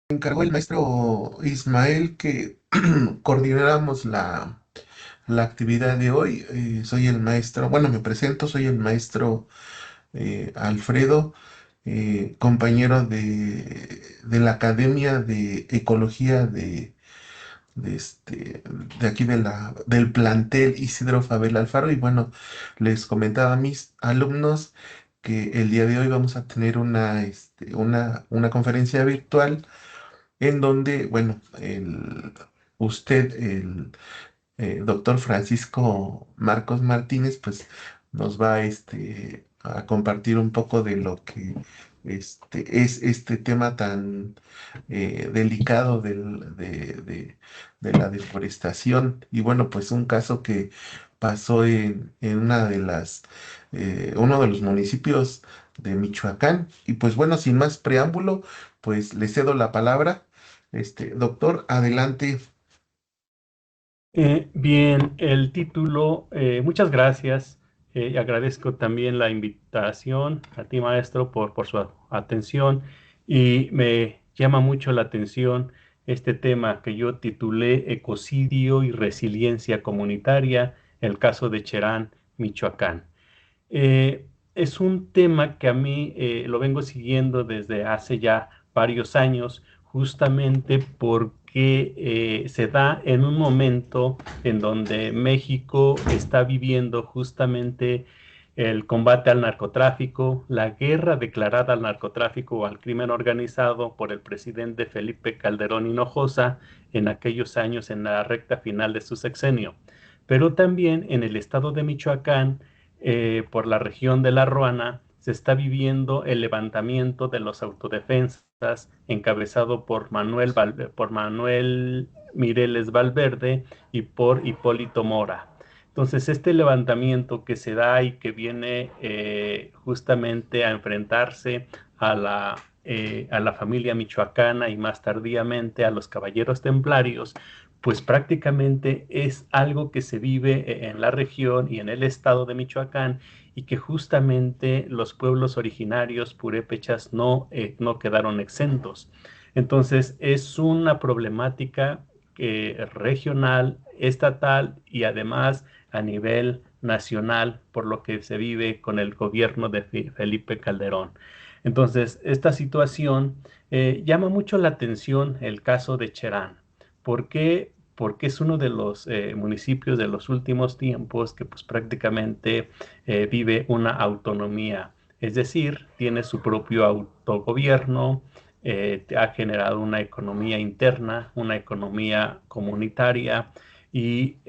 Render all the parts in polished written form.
Encargó el maestro Ismael que coordináramos la actividad de hoy. Soy el maestro, bueno, me presento, soy el maestro Alfredo, compañero de la Academia de Ecología de aquí del plantel Isidro Fabel Alfaro. Y bueno, les comentaba a mis alumnos que el día de hoy vamos a tener una conferencia virtual en donde, bueno, el doctor Francisco Marcos Martínez, pues nos va a compartir un poco de lo que es este tema tan delicado de la deforestación. Y bueno, pues un caso que pasó en uno de los municipios de Michoacán. Y pues bueno, sin más preámbulo, pues le cedo la palabra. Doctor, adelante. Bien, el título, muchas gracias. Agradezco también la invitación a ti, maestro, por su atención y me llama mucho la atención este tema que yo titulé Ecocidio y Resiliencia Comunitaria, el caso de Cherán, Michoacán. Es un tema que a mí lo vengo siguiendo desde hace ya varios años, justamente porque se da en un momento en donde México está viviendo justamente el combate al narcotráfico, la guerra declarada al narcotráfico o al crimen organizado por el presidente Felipe Calderón Hinojosa en aquellos años en la recta final de su sexenio. Pero también en el estado de Michoacán, por la región de La Ruana, se está viviendo el levantamiento de los autodefensas encabezado por Manuel Mireles Valverde y por Hipólito Mora. Entonces, este levantamiento que se da y que viene justamente a enfrentarse a la familia michoacana y más tardíamente a los caballeros templarios, pues prácticamente es algo que se vive en la región y en el estado de Michoacán y que justamente los pueblos originarios purépechas no quedaron exentos. Entonces es una problemática regional, estatal y además a nivel nacional por lo que se vive con el gobierno de Felipe Calderón. Entonces, esta situación llama mucho la atención el caso de Cherán. ¿Por qué? Porque es uno de los municipios de los últimos tiempos que pues prácticamente vive una autonomía, es decir, tiene su propio autogobierno, ha generado una economía interna, una economía comunitaria y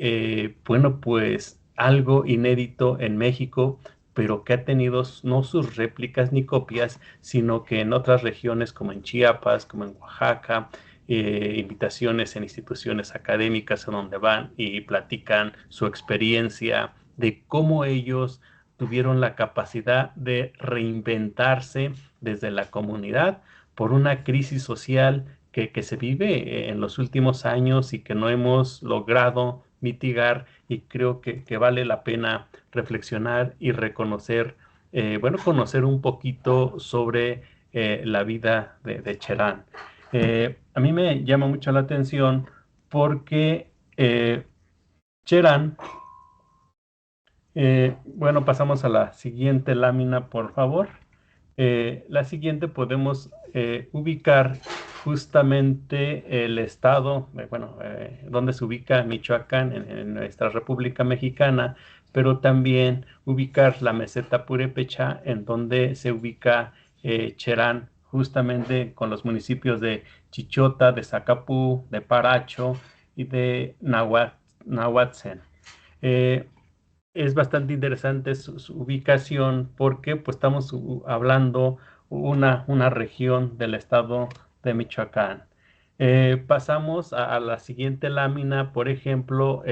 bueno, pues algo inédito en México, pero que ha tenido no sus réplicas ni copias, sino que en otras regiones como en Chiapas, como en Oaxaca, invitaciones en instituciones académicas en donde van y platican su experiencia de cómo ellos tuvieron la capacidad de reinventarse desde la comunidad por una crisis social que se vive en los últimos años y que no hemos logrado mitigar y creo que vale la pena reflexionar y reconocer, bueno, conocer un poquito sobre la vida de Cherán. A mí me llama mucho la atención porque Cherán, bueno, pasamos a la siguiente lámina, por favor. La siguiente podemos ubicar justamente el estado, bueno, donde se ubica Michoacán en nuestra República Mexicana, pero también ubicar la meseta purépecha en donde se ubica Cherán, justamente con los municipios de Chichota, de Zacapú, de Paracho y de Nahuatzen. Eh, es bastante interesante su ubicación porque pues, estamos hablando una región del estado de Michoacán. Pasamos a la siguiente lámina, por ejemplo,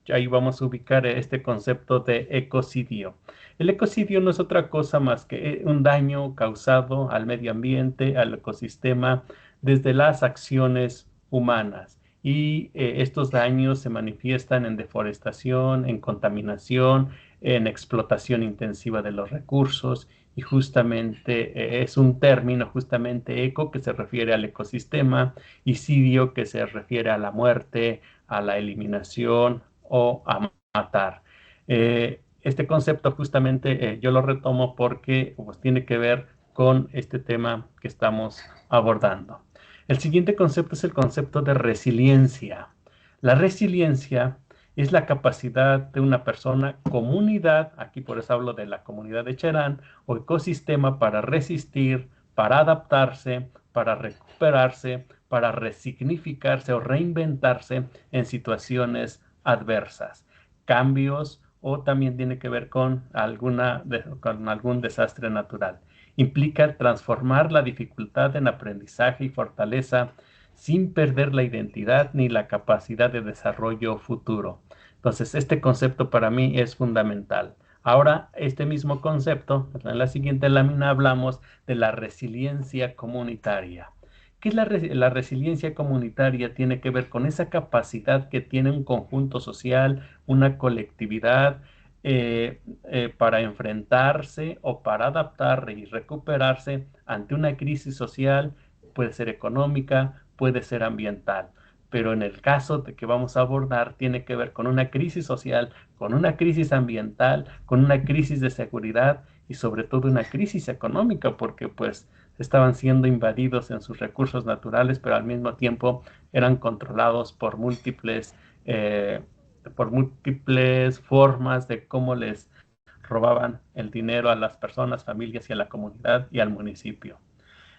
ahí vamos a ubicar este concepto de ecocidio. El ecocidio no es otra cosa más que un daño causado al medio ambiente, al ecosistema, desde las acciones humanas y estos daños se manifiestan en deforestación, en contaminación, en explotación intensiva de los recursos y justamente es un término, justamente eco, que se refiere al ecosistema, y cidio, que se refiere a la muerte, a la eliminación o a matar. Este concepto justamente yo lo retomo porque pues, tiene que ver con este tema que estamos abordando. El siguiente concepto es el concepto de resiliencia. La resiliencia es la capacidad de una persona, comunidad, aquí por eso hablo de la comunidad de Cherán, o ecosistema para resistir, para adaptarse, para recuperarse, para resignificarse o reinventarse en situaciones adversas, cambios o también tiene que ver con con algún desastre natural. Implica transformar la dificultad en aprendizaje y fortaleza sin perder la identidad ni la capacidad de desarrollo futuro. Entonces, este concepto para mí es fundamental. Ahora, este mismo concepto, en la siguiente lámina hablamos de la resiliencia comunitaria. ¿Qué es la resiliencia comunitaria? Tiene que ver con esa capacidad que tiene un conjunto social, una colectividad, para enfrentarse o para adaptar y recuperarse ante una crisis social, puede ser económica, puede ser ambiental. Pero en el caso de que vamos a abordar, tiene que ver con una crisis social, con una crisis ambiental, con una crisis de seguridad y sobre todo una crisis económica, porque pues estaban siendo invadidos en sus recursos naturales, pero al mismo tiempo eran controlados por múltiples formas de cómo les robaban el dinero a las personas, familias y a la comunidad y al municipio.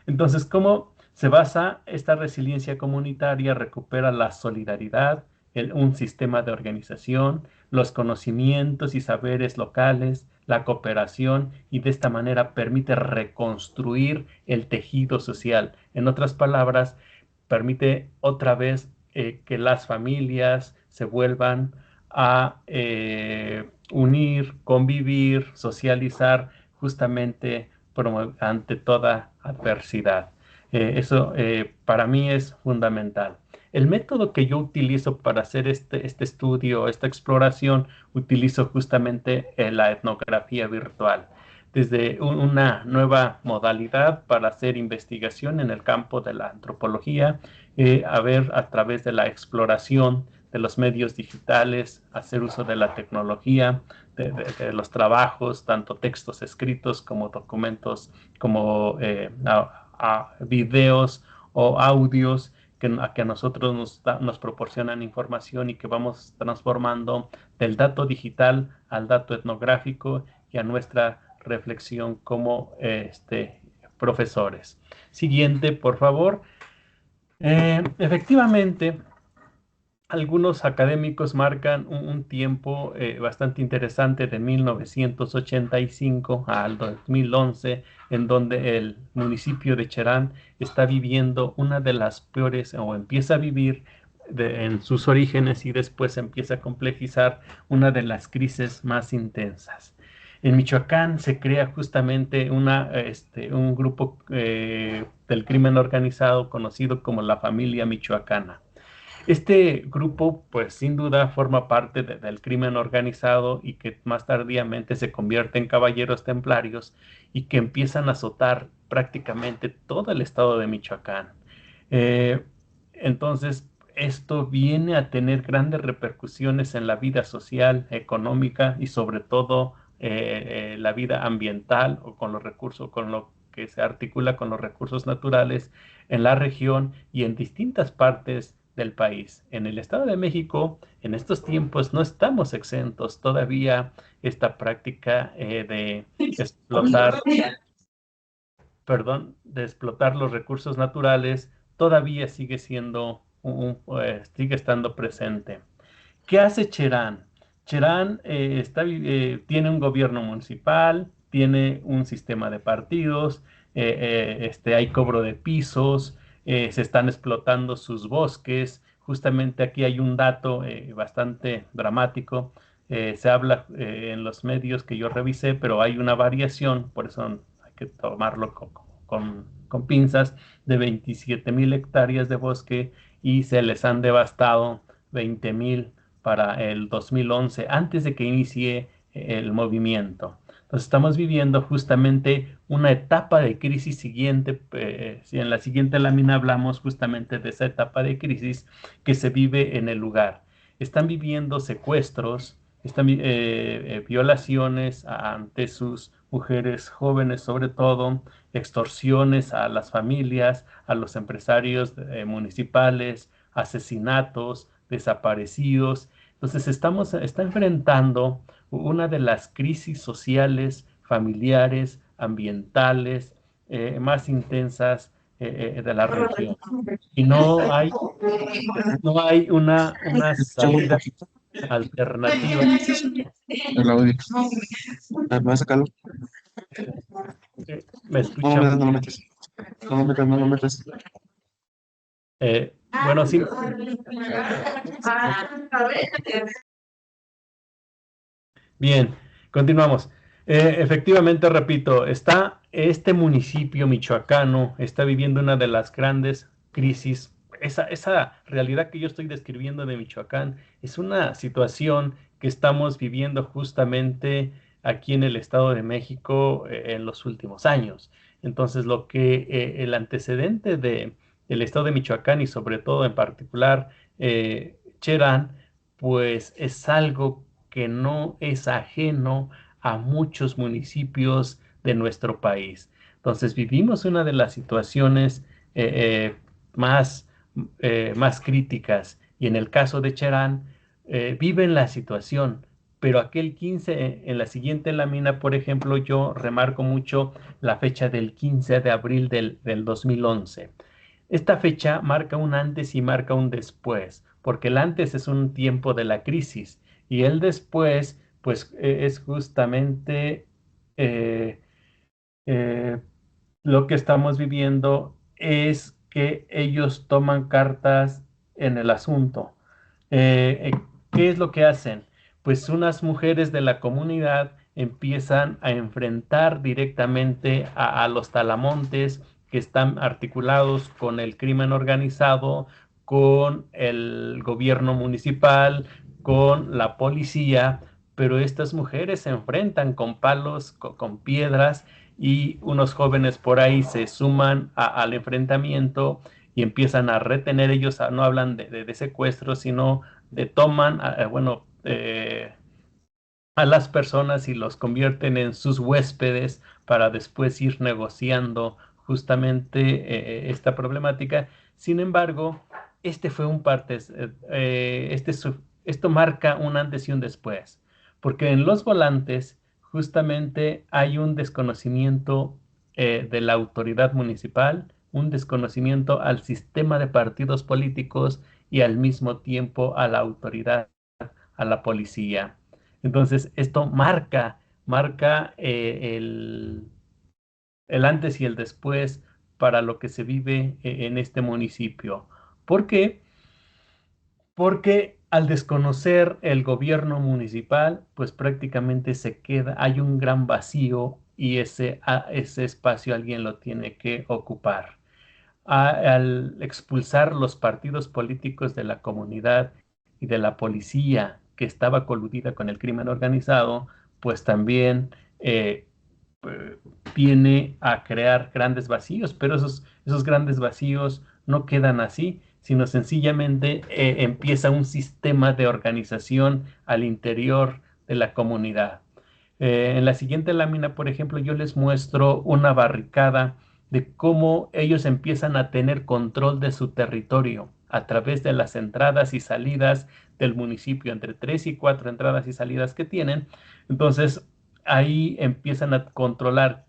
Entonces, ¿cómo se basa esta resiliencia comunitaria? Recupera la solidaridad, un sistema de organización, los conocimientos y saberes locales, la cooperación y de esta manera permite reconstruir el tejido social. En otras palabras, permite otra vez que las familias se vuelvan a unir, convivir, socializar justamente ante toda adversidad. Eso para mí es fundamental. El método que yo utilizo para hacer este estudio, esta exploración, utilizo justamente la etnografía virtual. Desde una nueva modalidad para hacer investigación en el campo de la antropología, a ver a través de la exploración de los medios digitales, hacer uso de la tecnología, de los trabajos, tanto textos escritos como documentos, como videos o audios que a nosotros nos proporcionan información y que vamos transformando del dato digital al dato etnográfico y a nuestra reflexión como profesores. Siguiente, por favor. Efectivamente, algunos académicos marcan un tiempo bastante interesante de 1985 al 2011, en donde el municipio de Cherán está viviendo una de las peores, o empieza a vivir en sus orígenes y después empieza a complejizar una de las crisis más intensas. En Michoacán se crea justamente un grupo del crimen organizado conocido como la familia michoacana. Este grupo, pues sin duda, forma parte del crimen organizado y que más tardíamente se convierte en caballeros templarios y que empiezan a azotar prácticamente todo el estado de Michoacán. Eh, entonces, esto viene a tener grandes repercusiones en la vida social, económica y sobre todo la vida ambiental o con los recursos, con lo que se articula con los recursos naturales en la región y en distintas partes del país. En el Estado de México, en estos tiempos, no estamos exentos todavía esta práctica de explotar, perdón, de explotar los recursos naturales, todavía sigue siendo sigue estando presente. ¿Qué hace Cherán? Cherán tiene un gobierno municipal, tiene un sistema de partidos, hay cobro de pisos, se están explotando sus bosques. Justamente aquí hay un dato bastante dramático. Se habla en los medios que yo revisé, pero hay una variación, por eso hay que tomarlo con pinzas, de 27,000 hectáreas de bosque y se les han devastado 20,000 para el 2011, antes de que inicie el movimiento. Estamos viviendo justamente una etapa de crisis siguiente. Si en la siguiente lámina hablamos justamente de esa etapa de crisis que se vive en el lugar. Están viviendo secuestros, violaciones ante sus mujeres jóvenes, sobre todo, extorsiones a las familias, a los empresarios municipales, asesinatos, desaparecidos. Entonces está enfrentando una de las crisis sociales, familiares, ambientales más intensas de la región. Y no hay una salida alternativa. El audio. Más sacarlo. ¿Me No lo escucha? metas, no lo metas. No lo metas, no lo metas. Bueno, sí. Bien, continuamos. Efectivamente, repito, este municipio michoacano está viviendo una de las grandes crisis. Esa realidad que yo estoy describiendo de Michoacán es una situación que estamos viviendo justamente aquí en el Estado de México en los últimos años. Entonces, el antecedente del Estado de Michoacán y sobre todo en particular Cherán, pues es algo que no es ajeno a muchos municipios de nuestro país. Entonces vivimos una de las situaciones más, más críticas y en el caso de Cherán viven la situación, pero aquel 15, en la siguiente lámina, por ejemplo, yo remarco mucho la fecha del 15 de abril del 2011. Esta fecha marca un antes y marca un después, porque el antes es un tiempo de la crisis y el después, pues es justamente eh, eh, lo que estamos viviendo es que ellos toman cartas en el asunto. ¿Qué es lo que hacen? Pues unas mujeres de la comunidad empiezan a enfrentar directamente a los talamontes que están articulados con el crimen organizado, con el gobierno municipal, con la policía, pero estas mujeres se enfrentan con palos, con piedras y unos jóvenes por ahí se suman al enfrentamiento y empiezan a retener, ellos no hablan de secuestro, sino de toman, a las personas y los convierten en sus huéspedes para después ir negociando justamente esta problemática. Sin embargo, este fue un partes, esto marca un antes y un después, porque en los volantes justamente hay un desconocimiento de la autoridad municipal, un desconocimiento al sistema de partidos políticos y al mismo tiempo a la autoridad, a la policía. Entonces, esto marca el antes y el después para lo que se vive en este municipio. ¿Por qué? Porque al desconocer el gobierno municipal, pues prácticamente hay un gran vacío y ese espacio alguien lo tiene que ocupar. Al expulsar los partidos políticos de la comunidad y de la policía que estaba coludida con el crimen organizado, pues también eh, eh, viene a crear grandes vacíos, pero esos grandes vacíos no quedan así, sino sencillamente empieza un sistema de organización al interior de la comunidad. En la siguiente lámina, por ejemplo, yo les muestro una barricada de cómo ellos empiezan a tener control de su territorio a través de las entradas y salidas del municipio, entre 3 y 4 entradas y salidas que tienen. Entonces, ahí empiezan a controlar,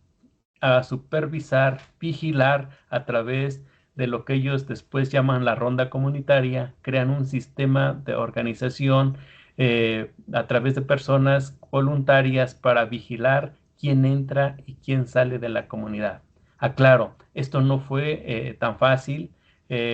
a supervisar, vigilar a través de lo que ellos después llaman la ronda comunitaria, crean un sistema de organización a través de personas voluntarias para vigilar quién entra y quién sale de la comunidad. Aclaro, esto no fue tan fácil,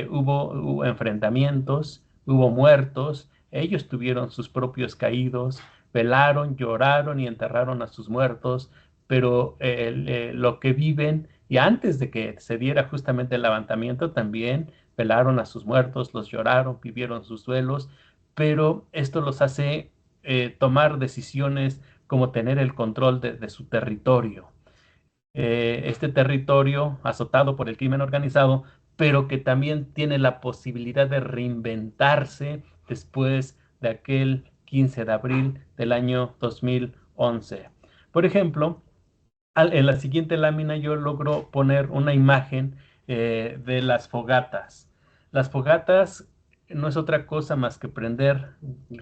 hubo enfrentamientos, hubo muertos, ellos tuvieron sus propios caídos, velaron, lloraron y enterraron a sus muertos, pero lo que viven, y antes de que se diera justamente el levantamiento, también velaron a sus muertos, los lloraron, vivieron sus duelos, pero esto los hace tomar decisiones como tener el control de su territorio. Este territorio azotado por el crimen organizado, pero que también tiene la posibilidad de reinventarse después de aquel 15 de abril del año 2011. Por ejemplo, en la siguiente lámina yo logro poner una imagen de las fogatas. Las fogatas no es otra cosa más que prender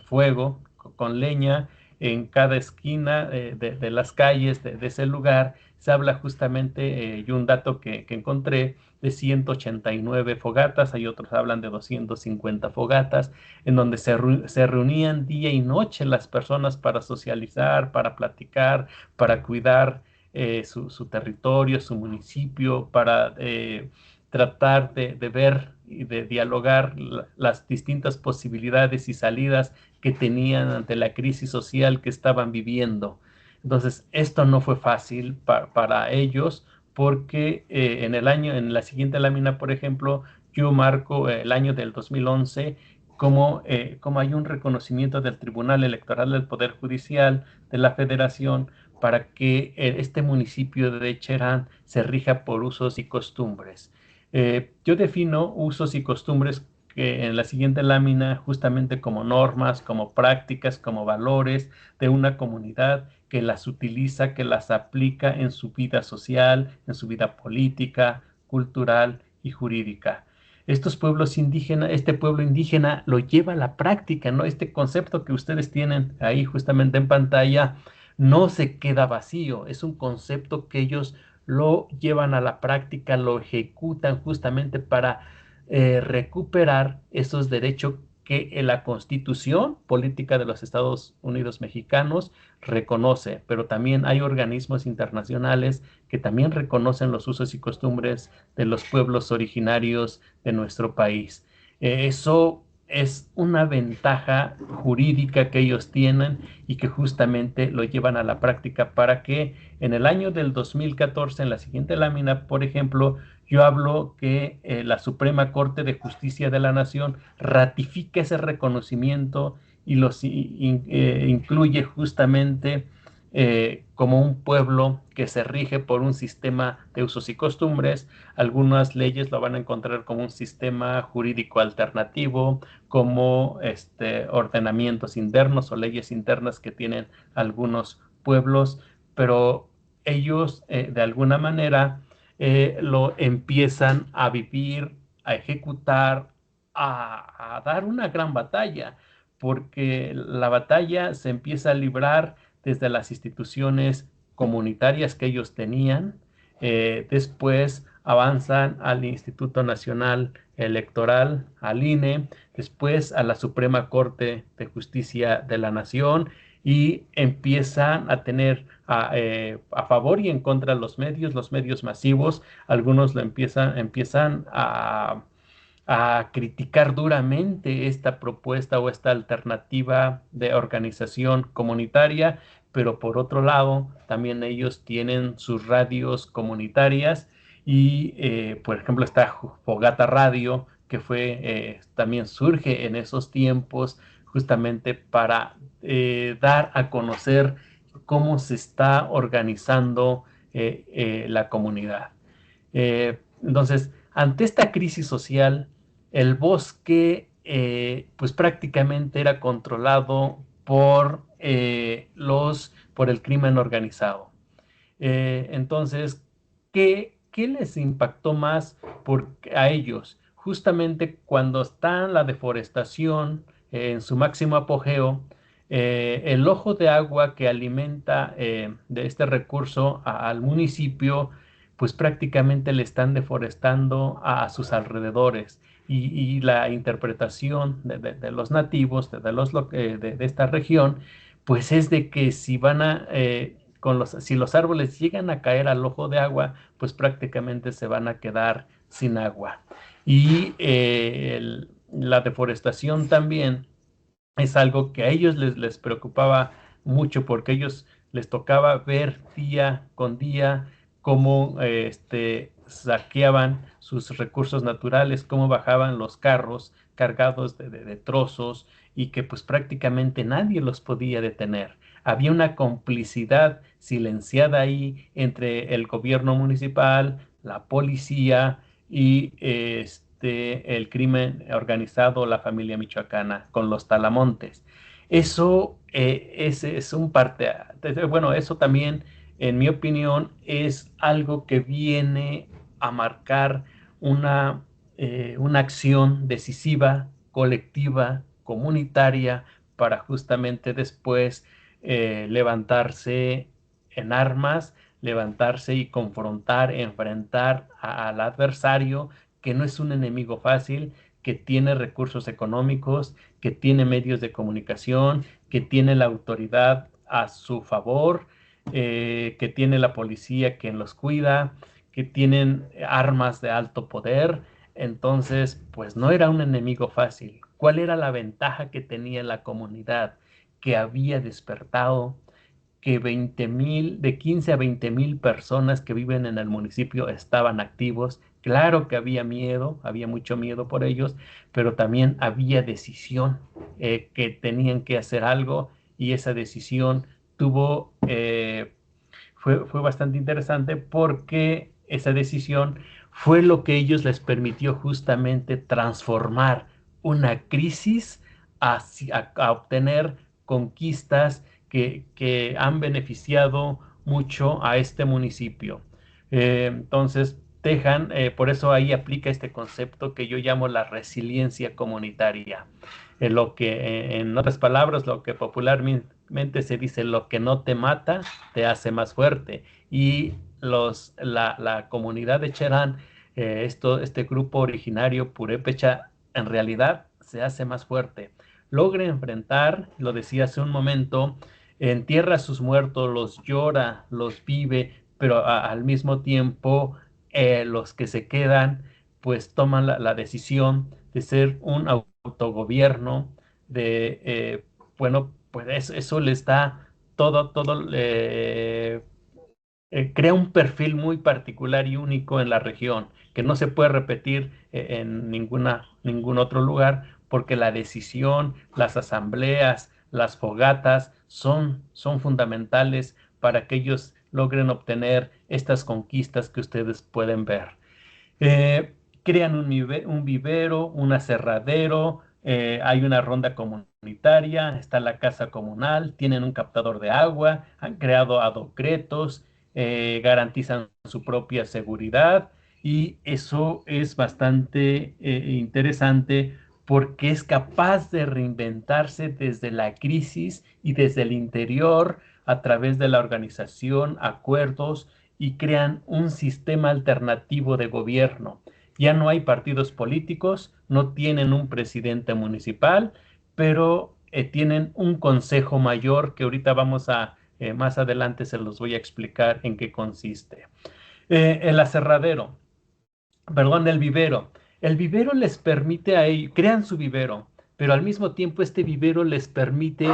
fuego con leña en cada esquina de las calles de ese lugar. Se habla justamente, y un dato que encontré, de 189 fogatas, hay otros hablan de 250 fogatas, en donde se reunían día y noche las personas para socializar, para platicar, para cuidar su territorio, su municipio, para tratar de ver y de dialogar las distintas posibilidades y salidas que tenían ante la crisis social que estaban viviendo. Entonces, esto no fue fácil para ellos porque en la siguiente lámina, por ejemplo, yo marco el año del 2011 como hay un reconocimiento del Tribunal Electoral del Poder Judicial de la Federación para que este municipio de Cherán se rija por usos y costumbres. Yo defino usos y costumbres que en la siguiente lámina justamente como normas, como prácticas, como valores de una comunidad que las utiliza, que las aplica en su vida social, en su vida política, cultural y jurídica. Estos pueblos indígenas, este pueblo indígena lo lleva a la práctica, ¿no? Este concepto que ustedes tienen ahí justamente en pantalla no se queda vacío, es un concepto que ellos lo llevan a la práctica, lo ejecutan justamente para recuperar esos derechos que la Constitución Política de los Estados Unidos Mexicanos reconoce, pero también hay organismos internacionales que también reconocen los usos y costumbres de los pueblos originarios de nuestro país. Eso es una ventaja jurídica que ellos tienen y que justamente lo llevan a la práctica para que en el año del 2014, en la siguiente lámina, por ejemplo, yo hablo que la Suprema Corte de Justicia de la Nación ratifica ese reconocimiento y los incluye justamente como un pueblo que se rige por un sistema de usos y costumbres. Algunas leyes lo van a encontrar como un sistema jurídico alternativo, como ordenamientos internos o leyes internas que tienen algunos pueblos, pero ellos de alguna manera lo empiezan a vivir, a ejecutar, a dar una gran batalla, porque la batalla se empieza a librar desde las instituciones comunitarias que ellos tenían, después avanzan al Instituto Nacional Electoral, al INE, después a la Suprema Corte de Justicia de la Nación y empiezan a tener a favor y en contra los medios masivos, algunos lo empiezan a criticar duramente esta propuesta o esta alternativa de organización comunitaria, pero por otro lado, también ellos tienen sus radios comunitarias y, por ejemplo, está Fogata Radio, que también surge en esos tiempos justamente para dar a conocer cómo se está organizando la comunidad. Entonces, ante esta crisis social, el bosque pues prácticamente era controlado por el crimen organizado. Entonces, ¿qué les impactó más a ellos? Justamente cuando está la deforestación en su máximo apogeo, el ojo de agua que alimenta de este recurso al municipio, pues prácticamente le están deforestando a sus alrededores. Y la interpretación de los nativos, de esta región, pues es de que si van si los árboles llegan a caer al ojo de agua, pues prácticamente se van a quedar sin agua. Y la deforestación también es algo que a ellos les preocupaba mucho porque a ellos les tocaba ver día con día cómo saqueaban sus recursos naturales, cómo bajaban los carros cargados de trozos y que pues prácticamente nadie los podía detener. había una complicidad silenciada ahí entre el gobierno municipal, la policía y el crimen organizado, la familia michoacana, con los talamontes. Eso es un parte, bueno, eso también, en mi opinión, es algo que viene a marcar una acción decisiva, colectiva, comunitaria, para justamente después levantarse en armas, levantarse y confrontar, enfrentar al adversario, que no es un enemigo fácil, que tiene recursos económicos, que tiene medios de comunicación, que tiene la autoridad a su favor, que tiene la policía quien los cuida, que tienen armas de alto poder. Entonces, pues no era un enemigo fácil. ¿Cuál era la ventaja que tenía la comunidad? Que había despertado, que 20,000, de 15 a 20,000 personas que viven en el municipio estaban activos. Claro que había miedo, había mucho miedo por ellos, pero también había decisión, que tenían que hacer algo, y esa decisión tuvo, fue bastante interesante, porque esa decisión fue lo que ellos les permitió justamente transformar una crisis a obtener conquistas que han beneficiado mucho a este municipio. Entonces, dejan, por eso ahí aplica este concepto que yo llamo la resiliencia comunitaria. En otras palabras, lo que popularmente se dice, lo que no te mata, te hace más fuerte. Y la comunidad de Cherán, este grupo originario purépecha, en realidad se hace más fuerte. Logra enfrentar, lo decía hace un momento, entierra a sus muertos, los llora, los vive, pero al mismo tiempo, los que se quedan pues toman la decisión de ser un autogobierno, bueno, pues eso les da crea un perfil muy particular y único en la región, que no se puede repetir en ningún otro lugar, porque la decisión, las asambleas, las fogatas son fundamentales para que ellos logren obtener estas conquistas que ustedes pueden ver. Crean un vivero, un aserradero, hay una ronda comunitaria, está la casa comunal, tienen un captador de agua, han creado adocretos, garantizan su propia seguridad, y eso es bastante interesante, porque es capaz de reinventarse desde la crisis y desde el interior a través de la organización, acuerdos, y crean un sistema alternativo de gobierno. Ya no hay partidos políticos, no tienen un presidente municipal, pero tienen un consejo mayor, que ahorita más adelante se los voy a explicar en qué consiste. El aserradero, perdón, el vivero. El vivero les permite a ellos, crean su vivero, pero al mismo tiempo este vivero les permite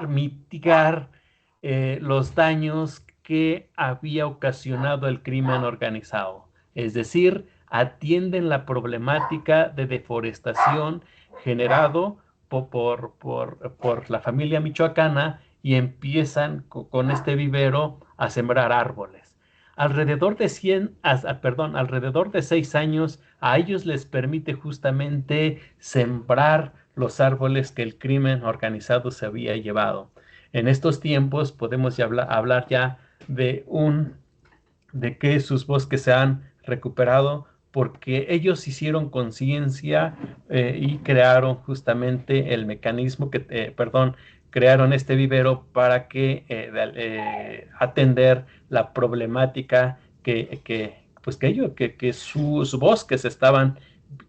mitigar los daños que había ocasionado el crimen organizado. Es decir, atienden la problemática de deforestación generado por la familia michoacana, y empiezan con este vivero a sembrar árboles. Alrededor de 6 años, a ellos les permite justamente sembrar los árboles que el crimen organizado se había llevado. En estos tiempos podemos hablar ya de que sus bosques se han recuperado, porque ellos hicieron conciencia, y crearon justamente el mecanismo crearon este vivero para atender la problemática que sus bosques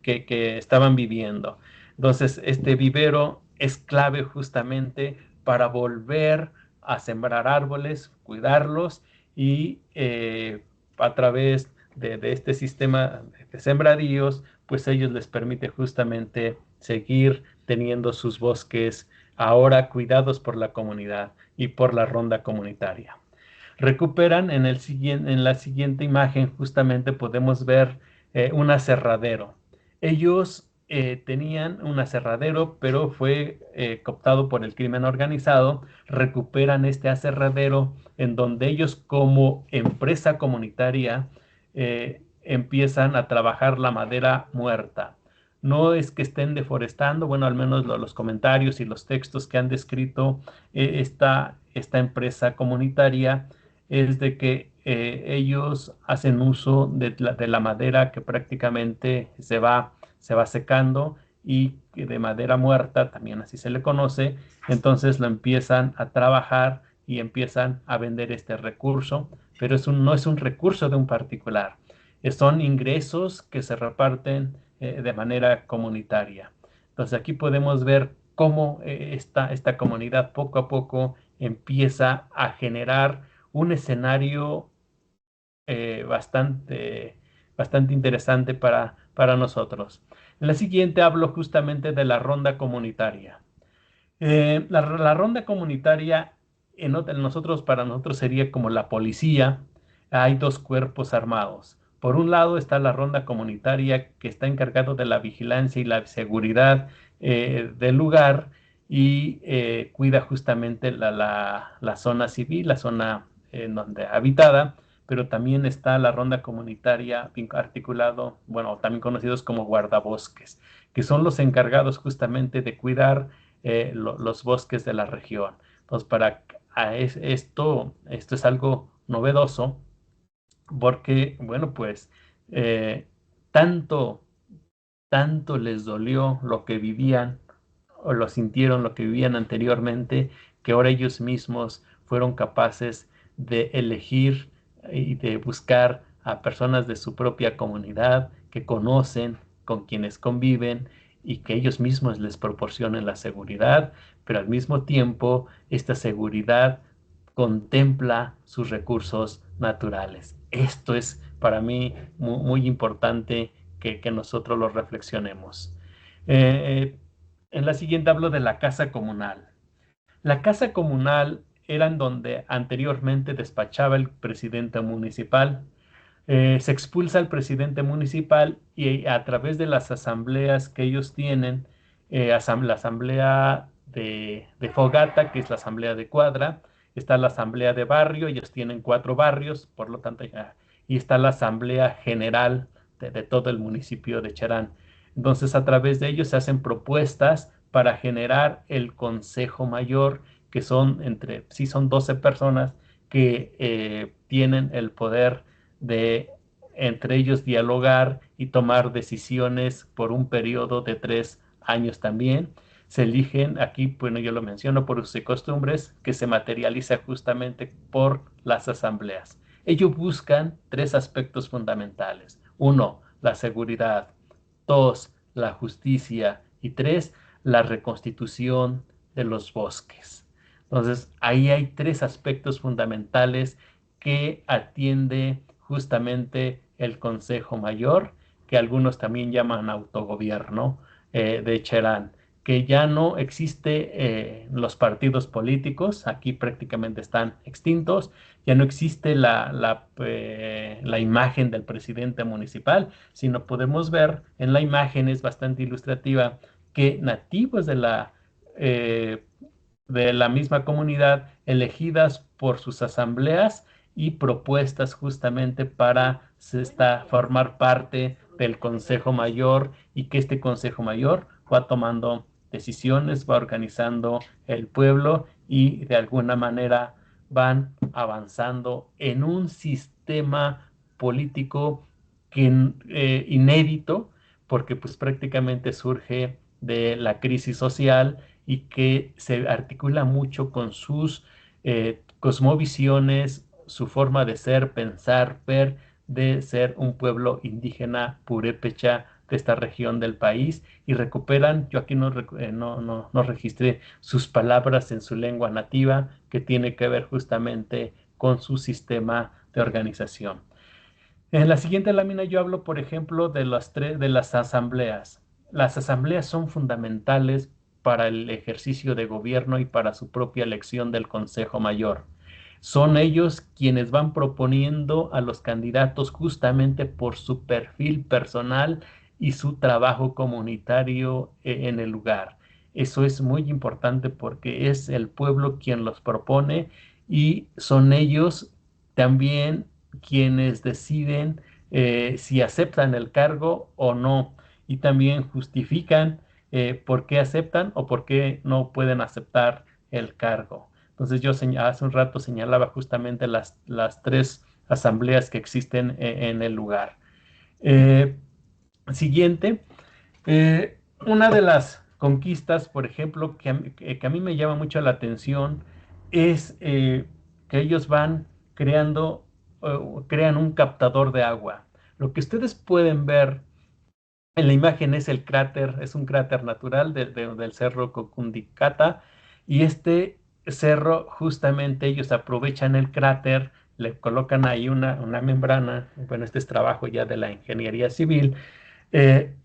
que estaban viviendo. Entonces, este vivero es clave justamente para volver a sembrar árboles, cuidarlos, y a través de este sistema de sembradíos, pues ellos les permite justamente seguir teniendo sus bosques ahora cuidados por la comunidad y por la ronda comunitaria. Recuperan en la siguiente imagen, justamente podemos ver un aserradero. Ellos tenían un aserradero, pero fue cooptado por el crimen organizado. Recuperan este aserradero en donde ellos como empresa comunitaria empiezan a trabajar la madera muerta. No es que estén deforestando, bueno, al menos los comentarios y los textos que han descrito esta empresa comunitaria es de que ellos hacen uso de la madera que prácticamente se va secando y de madera muerta, también así se le conoce, entonces lo empiezan a trabajar y empiezan a vender este recurso, pero no es un recurso de un particular, son ingresos que se reparten de manera comunitaria. Entonces aquí podemos ver cómo esta comunidad poco a poco empieza a generar un escenario bastante interesante para nosotros. En la siguiente hablo justamente de la ronda comunitaria. La ronda comunitaria para nosotros sería como la policía. Hay dos cuerpos armados. Por un lado está la ronda comunitaria que está encargado de la vigilancia y la seguridad del lugar y cuida justamente la zona civil, la zona donde habitada, pero también está la ronda comunitaria articulado, bueno, también conocidos como guardabosques, que son los encargados justamente de cuidar los bosques de la región. Entonces, esto es algo novedoso porque, bueno, pues eh, tanto, tanto les dolió lo que vivían o lo sintieron lo que vivían anteriormente, que ahora ellos mismos fueron capaces de elegir y de buscar a personas de su propia comunidad que conocen, con quienes conviven y que ellos mismos les proporcionen la seguridad, pero al mismo tiempo esta seguridad contempla sus recursos naturales. Esto es para mí muy importante que nosotros lo reflexionemos. Eh, en la siguiente hablo de la casa comunal. La casa comunal era en donde anteriormente despachaba el presidente municipal. Se expulsa al presidente municipal y a través de las asambleas que ellos tienen, la asamblea de Fogata, que es la asamblea de cuadra, está la asamblea de barrio, ellos tienen 4 barrios, por lo tanto, y está la asamblea general de todo el municipio de Cherán. Entonces, a través de ellos se hacen propuestas para generar el Consejo Mayor, que son 12 personas que tienen el poder de entre ellos dialogar y tomar decisiones por un periodo de 3 años también. Se eligen aquí, bueno, yo lo menciono por usos y costumbres, que se materializa justamente por las asambleas. Ellos buscan 3 aspectos fundamentales. 1, la seguridad. 2, la justicia. Y 3, la reconstitución de los bosques. Entonces, ahí hay 3 aspectos fundamentales que atiende justamente el Consejo Mayor, que algunos también llaman autogobierno de Cherán, que ya no existe los partidos políticos, aquí prácticamente están extintos, ya no existe la imagen del presidente municipal, sino podemos ver en la imagen, es bastante ilustrativa, que nativos eh, de la misma comunidad, elegidas por sus asambleas y propuestas justamente para formar parte del Consejo Mayor y que este Consejo Mayor va tomando decisiones, va organizando el pueblo y de alguna manera van avanzando en un sistema político inédito, porque pues prácticamente surge de la crisis social y que se articula mucho con sus cosmovisiones, su forma de ser, pensar, ver, de ser un pueblo indígena purépecha de esta región del país y recuperan, yo aquí no registré sus palabras en su lengua nativa, que tiene que ver justamente con su sistema de organización. En la siguiente lámina yo hablo, por ejemplo, de las asambleas. Las asambleas son fundamentales para el ejercicio de gobierno y para su propia elección del Consejo Mayor. Son ellos quienes van proponiendo a los candidatos justamente por su perfil personal y su trabajo comunitario en el lugar. Eso es muy importante porque es el pueblo quien los propone y son ellos también quienes deciden si aceptan el cargo o no, y también justifican por qué aceptan o por qué no pueden aceptar el cargo. Entonces yo hace un rato señalaba justamente las tres asambleas que existen en el lugar. Eh, Siguiente, una de las conquistas, por ejemplo, que a mí me llama mucho la atención es que ellos van creando, crean un captador de agua. Lo que ustedes pueden ver en la imagen es el cráter, es un cráter natural del cerro Cocundicata, y este cerro justamente ellos aprovechan el cráter, le colocan ahí una membrana, bueno, este es trabajo ya de la ingeniería civil,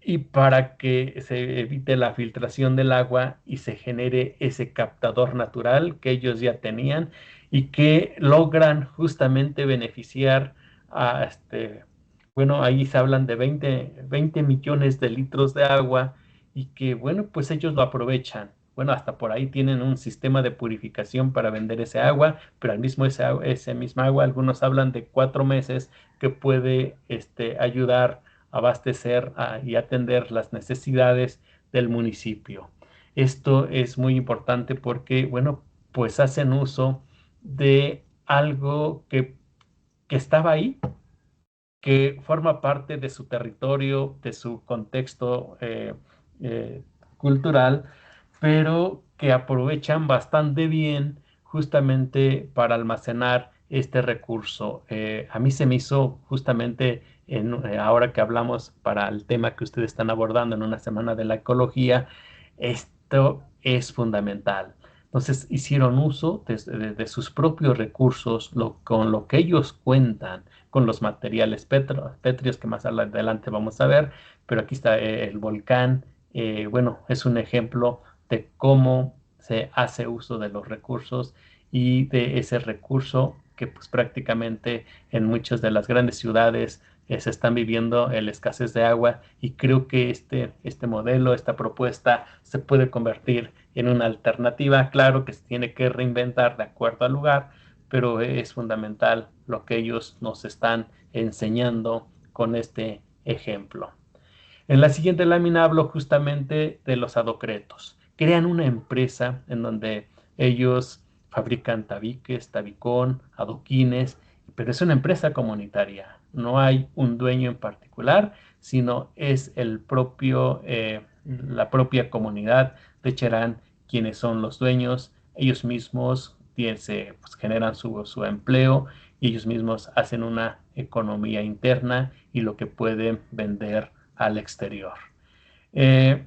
y para que se evite la filtración del agua y se genere ese captador natural que ellos ya tenían y que logran justamente beneficiar a bueno, ahí se hablan de 20 millones de litros de agua y que, bueno, pues ellos lo aprovechan. Bueno, hasta por ahí tienen un sistema de purificación para vender ese agua, pero al mismo ese misma agua, algunos hablan de 4 meses que puede ayudar abastecer y atender las necesidades del municipio. Esto es muy importante porque, bueno, pues hacen uso de algo que estaba ahí, que forma parte de su territorio, de su contexto eh, cultural, pero que aprovechan bastante bien justamente para almacenar este recurso. A mí se me hizo justamente ahora que hablamos para el tema que ustedes están abordando en una semana de la ecología, esto es fundamental. Entonces hicieron uso de sus propios recursos, con lo que ellos cuentan, con los materiales pétreos que más adelante vamos a ver, pero aquí está el volcán. Bueno, es un ejemplo de cómo se hace uso de los recursos y de ese recurso que pues prácticamente en muchas de las grandes ciudades se están viviendo la escasez de agua, y creo que este modelo, esta propuesta se puede convertir en una alternativa. Claro que se tiene que reinventar de acuerdo al lugar, pero es fundamental lo que ellos nos están enseñando con este ejemplo. En la siguiente lámina hablo justamente de los adocretos. Crean una empresa en donde ellos fabrican tabiques, tabicón, adoquines, pero es una empresa comunitaria. No hay un dueño en particular, sino es la propia comunidad de Cherán quienes son los dueños. Ellos mismos pues, generan su empleo y ellos mismos hacen una economía interna y lo que pueden vender al exterior. Eh,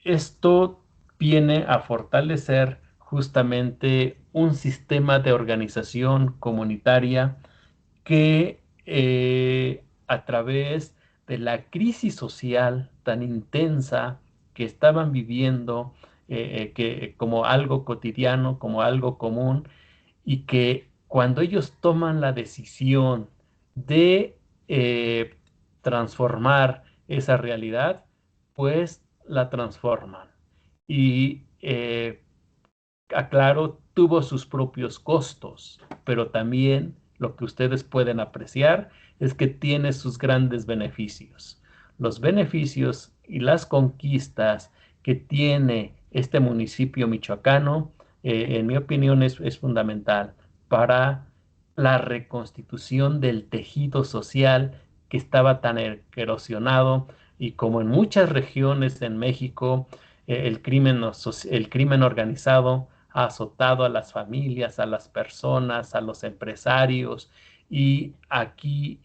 Esto viene a fortalecer justamente un sistema de organización comunitaria que a través de la crisis social tan intensa que estaban viviendo, que como algo cotidiano, como algo común, y que cuando ellos toman la decisión de transformar esa realidad, pues la transforman. Y aclaro, tuvo sus propios costos, pero también lo que ustedes pueden apreciar es que tiene sus grandes beneficios. Los beneficios y las conquistas que tiene este municipio michoacano, en mi opinión, es fundamental para la reconstitución del tejido social que estaba tan erosionado, y como en muchas regiones en México, el crimen organizado ha azotado a las familias, a las personas, a los empresarios, y aquí,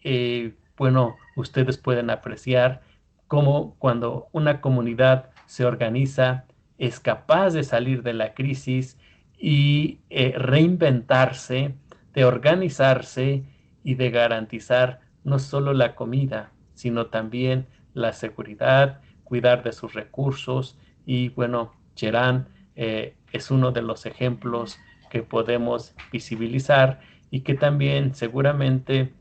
bueno, ustedes pueden apreciar cómo cuando una comunidad se organiza es capaz de salir de la crisis y reinventarse, de organizarse y de garantizar no solo la comida, sino también la seguridad, cuidar de sus recursos. Y bueno, Cherán es uno de los ejemplos que podemos visibilizar, y que también seguramente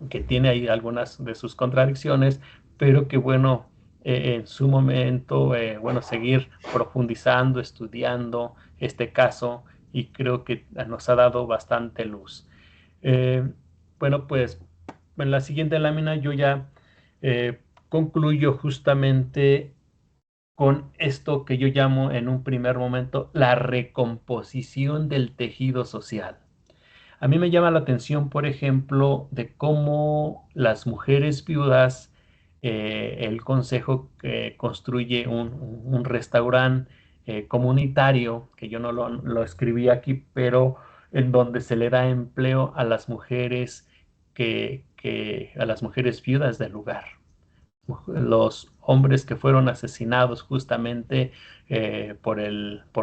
que tiene ahí algunas de sus contradicciones, pero que bueno, en su momento, bueno, seguir profundizando, estudiando este caso y creo que nos ha dado bastante luz. Eh, bueno, pues en la siguiente lámina yo ya concluyo justamente con esto que yo llamo en un primer momento la recomposición del tejido social. A mí me llama la atención, por ejemplo, de cómo las mujeres viudas, el consejo que construye un restaurante comunitario, que yo no lo escribí aquí, pero en donde se le da empleo a las mujeres a las mujeres viudas del lugar, los hombres que fueron asesinados justamente por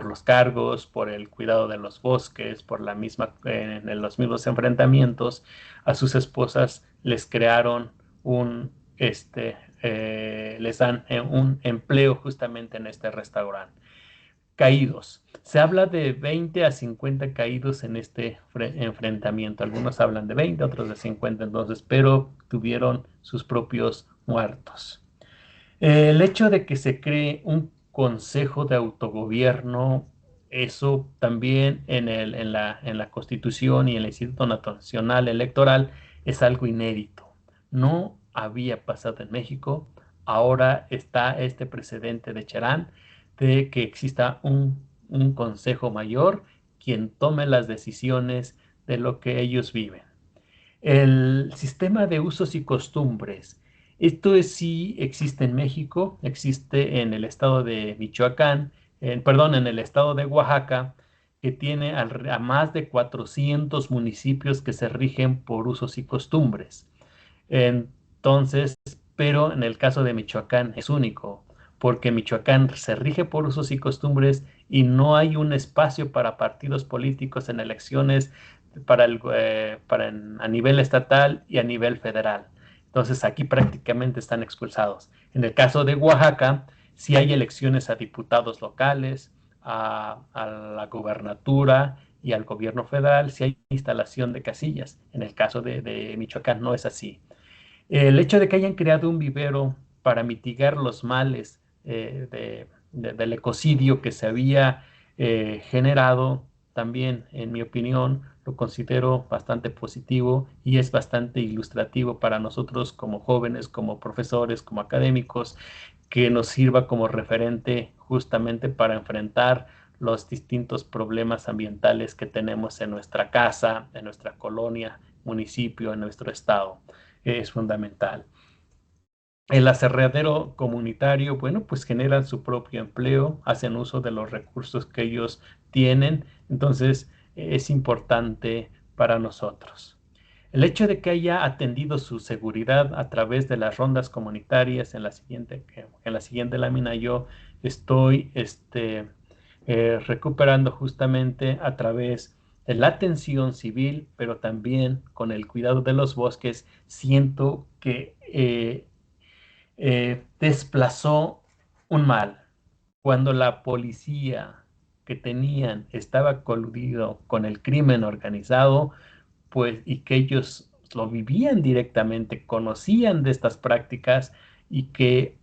los cargos, por el cuidado de los bosques, por en los mismos enfrentamientos, a sus esposas les crearon les dan un empleo justamente en este restaurante. Caídos. Se habla de 20 a 50 caídos en este enfrentamiento. Algunos hablan de 20, otros de 50, entonces, pero tuvieron sus propios muertos. El hecho de que se cree un consejo de autogobierno, eso también en la Constitución y en el Instituto Nacional Electoral es algo inédito. No había pasado en México. Ahora está este precedente de Cherán de que exista un consejo mayor quien tome las decisiones de lo que ellos viven. El sistema de usos y costumbres. Esto sí existe en México, existe en el estado de Michoacán, perdón, en el estado de Oaxaca, que tiene a más de 400 municipios que se rigen por usos y costumbres. Entonces, pero en el caso de Michoacán es único, porque Michoacán se rige por usos y costumbres y no hay un espacio para partidos políticos en elecciones a nivel estatal y a nivel federal. Entonces aquí prácticamente están expulsados. En el caso de Oaxaca, sí hay elecciones a diputados locales, a la gubernatura y al gobierno federal, sí hay instalación de casillas. En el caso de Michoacán no es así. El hecho de que hayan creado un vivero para mitigar los males del ecocidio que se había generado, también, en mi opinión, lo considero bastante positivo y es bastante ilustrativo para nosotros como jóvenes, como profesores, como académicos, que nos sirva como referente justamente para enfrentar los distintos problemas ambientales que tenemos en nuestra casa, en nuestra colonia, municipio, en nuestro estado. Es fundamental. El aserradero comunitario, bueno, pues generan su propio empleo, hacen uso de los recursos que ellos tienen, entonces es importante para nosotros. El hecho de que haya atendido su seguridad a través de las rondas comunitarias, en la siguiente lámina yo estoy recuperando justamente a través de la atención civil, pero también con el cuidado de los bosques, siento que desplazó un mal. Cuando la policía que tenían estaba coludido con el crimen organizado, pues, y que ellos lo vivían directamente, conocían de estas prácticas y que,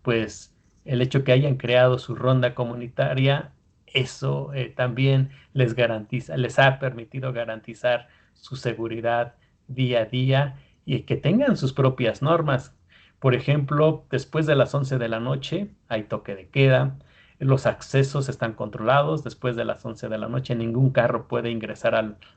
pues, el hecho que hayan creado su ronda comunitaria, eso también les ha permitido garantizar su seguridad día a día y que tengan sus propias normas. Por ejemplo, después de las 11 de la noche hay toque de queda, los accesos están controlados, después de las 11 de la noche ningún carro puede ingresar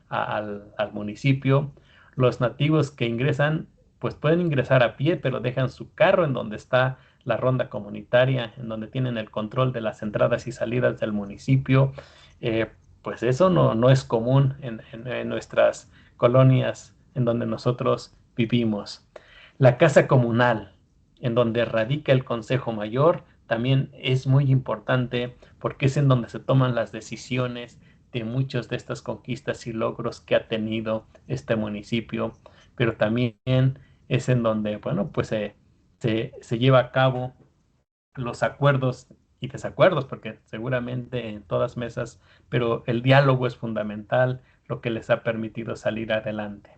al municipio. Los nativos que ingresan, pues pueden ingresar a pie, pero dejan su carro en donde está la ronda comunitaria, en donde tienen el control de las entradas y salidas del municipio. Eh, pues eso no es común en nuestras colonias en donde nosotros vivimos. La casa comunal, en donde radica el Consejo Mayor, también es muy importante porque es en donde se toman las decisiones de muchas de estas conquistas y logros que ha tenido este municipio, pero también es en donde, bueno, pues se lleva a cabo los acuerdos y desacuerdos, porque seguramente en todas mesas, pero el diálogo es fundamental, lo que les ha permitido salir adelante.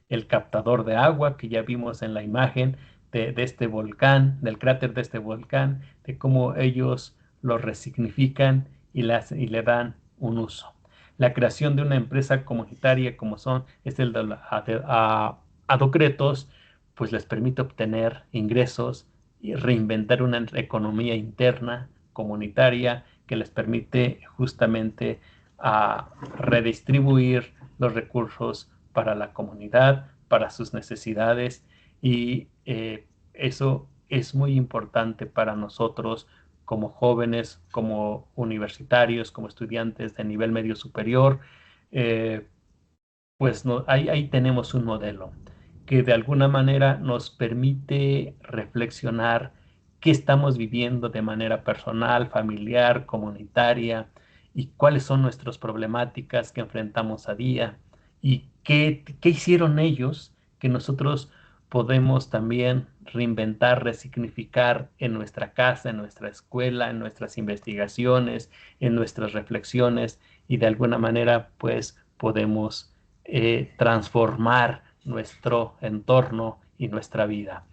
El captador de agua que ya vimos en la imagen de este volcán, del cráter de este volcán, de cómo ellos lo resignifican y le dan un uso. La creación de una empresa comunitaria como son es el de Adocretos, pues les permite obtener ingresos y reinventar una economía interna comunitaria que les permite justamente redistribuir los recursos para la comunidad, para sus necesidades y eso es muy importante para nosotros como jóvenes, como universitarios, como estudiantes de nivel medio superior. Eh, pues no, ahí tenemos un modelo que de alguna manera nos permite reflexionar qué estamos viviendo de manera personal, familiar, comunitaria y cuáles son nuestras problemáticas que enfrentamos a día y qué hicieron ellos que nosotros podemos también reinventar, resignificar en nuestra casa, en nuestra escuela, en nuestras investigaciones, en nuestras reflexiones y de alguna manera pues podemos transformar nuestro entorno y nuestra vida.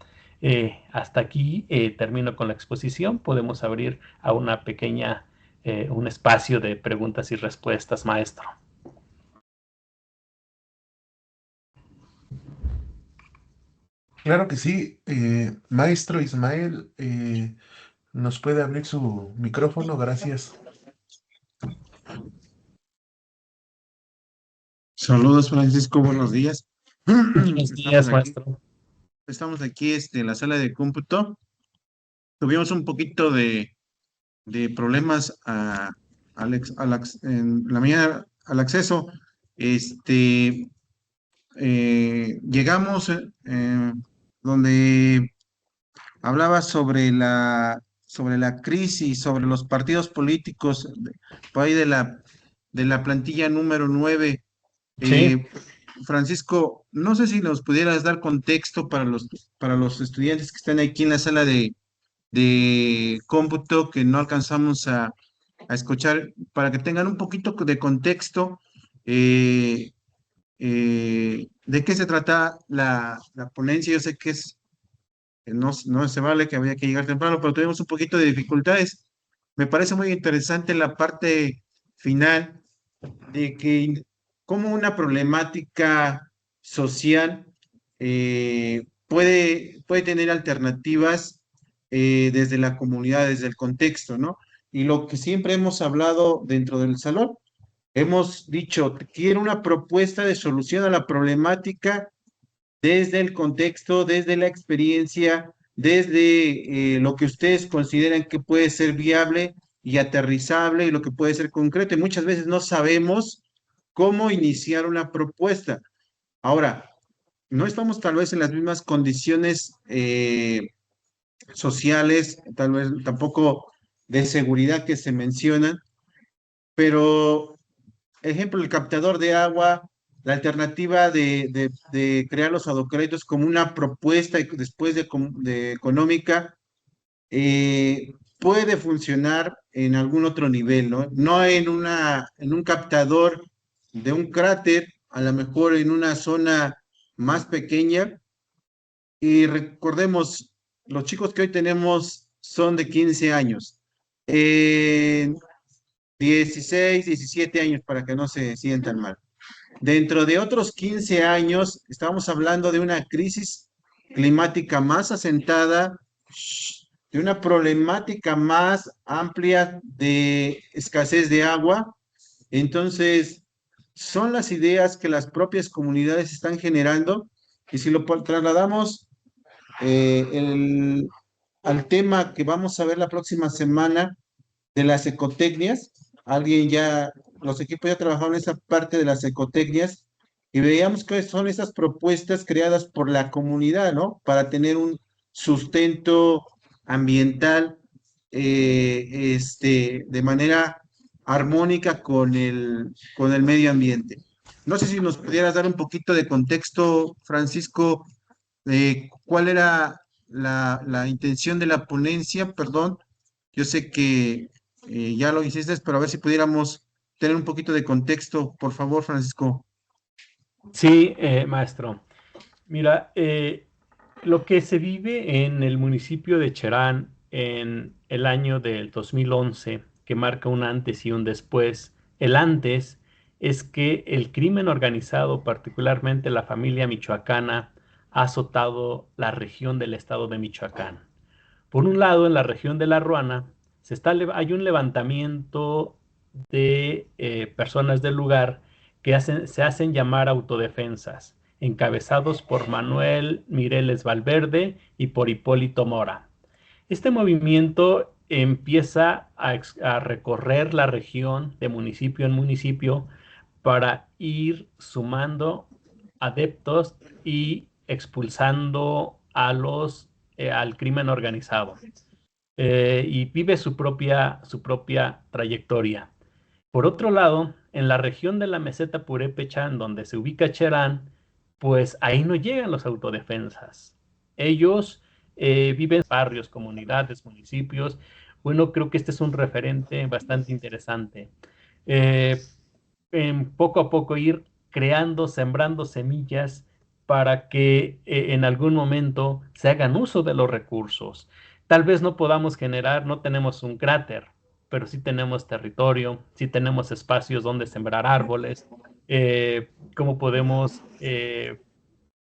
Hasta aquí termino con la exposición. Podemos abrir a una pequeña, un espacio de preguntas y respuestas, maestro. Claro que sí. Maestro Ismael, ¿nos puede abrir su micrófono? Gracias. Saludos, Francisco, buenos días. Buenos Estamos días, aquí, maestro. estamos aquí en la sala de cómputo. Tuvimos un poquito de problemas en la mañana al acceso. Este, Llegamos donde hablaba sobre la crisis, sobre los partidos políticos, por ahí de la plantilla número 9. Sí, Eh, Francisco, no sé si nos pudieras dar contexto para los estudiantes que están aquí en la sala de cómputo que no alcanzamos a escuchar, para que tengan un poquito de contexto. eh, ¿De qué se trata la ponencia? Yo sé que no se vale, que había que llegar temprano, pero tuvimos un poquito de dificultades. Me parece muy interesante la parte final de que cómo una problemática social puede tener alternativas desde la comunidad, desde el contexto, ¿no? Y lo que siempre hemos hablado dentro del salón, hemos dicho, quiero una propuesta de solución a la problemática desde el contexto, desde la experiencia, desde lo que ustedes consideran que puede ser viable y aterrizable y lo que puede ser concreto. Y muchas veces no sabemos cómo iniciar una propuesta. Ahora, no estamos tal vez en las mismas condiciones sociales, tal vez tampoco de seguridad que se mencionan, pero ejemplo, el captador de agua, la alternativa de crear los adocréditos como una propuesta y después de económica, puede funcionar en algún otro nivel, ¿no? No en un captador de un cráter, a lo mejor en una zona más pequeña. Y recordemos, los chicos que hoy tenemos son de 15 años. Eh, 16, 17 años para que no se sientan mal. Dentro de otros 15 años, estamos hablando de una crisis climática más asentada, de una problemática más amplia de escasez de agua. Entonces, son las ideas que las propias comunidades están generando. Y si lo trasladamos eh, el- al tema que vamos a ver la próxima semana de las ecotecnias, los equipos ya trabajaron en esa parte de las ecotecnias y veíamos que son esas propuestas creadas por la comunidad, ¿no? Para tener un sustento ambiental de manera armónica con el medio ambiente. No sé si nos pudieras dar un poquito de contexto, Francisco, de cuál era la intención de la ponencia, perdón. Yo sé que ya lo hiciste, pero a ver si pudiéramos tener un poquito de contexto, por favor, Francisco. sí, maestro. Mira, Lo que se vive en el municipio de Cherán en el año del 2011, que marca un antes y un después, el antes es que el crimen organizado, particularmente la familia michoacana, ha azotado la región del estado de Michoacán. Por un lado, en la región de La Ruana, hay un levantamiento de personas del lugar que se hacen llamar autodefensas, encabezados por Manuel Mireles Valverde y por Hipólito Mora. Este movimiento empieza a recorrer la región de municipio en municipio para ir sumando adeptos y expulsando al crimen organizado. Y vive su propia trayectoria. Por otro lado, en la región de la meseta Purépechán, donde se ubica Cherán, pues ahí no llegan los autodefensas. Ellos viven en barrios, comunidades, municipios. Bueno, creo que este es un referente bastante interesante. Eh, en poco a poco ir creando, sembrando semillas para que en algún momento se hagan uso de los recursos. Tal vez no podamos generar, no tenemos un cráter, pero sí tenemos territorio, sí tenemos espacios donde sembrar árboles, cómo podemos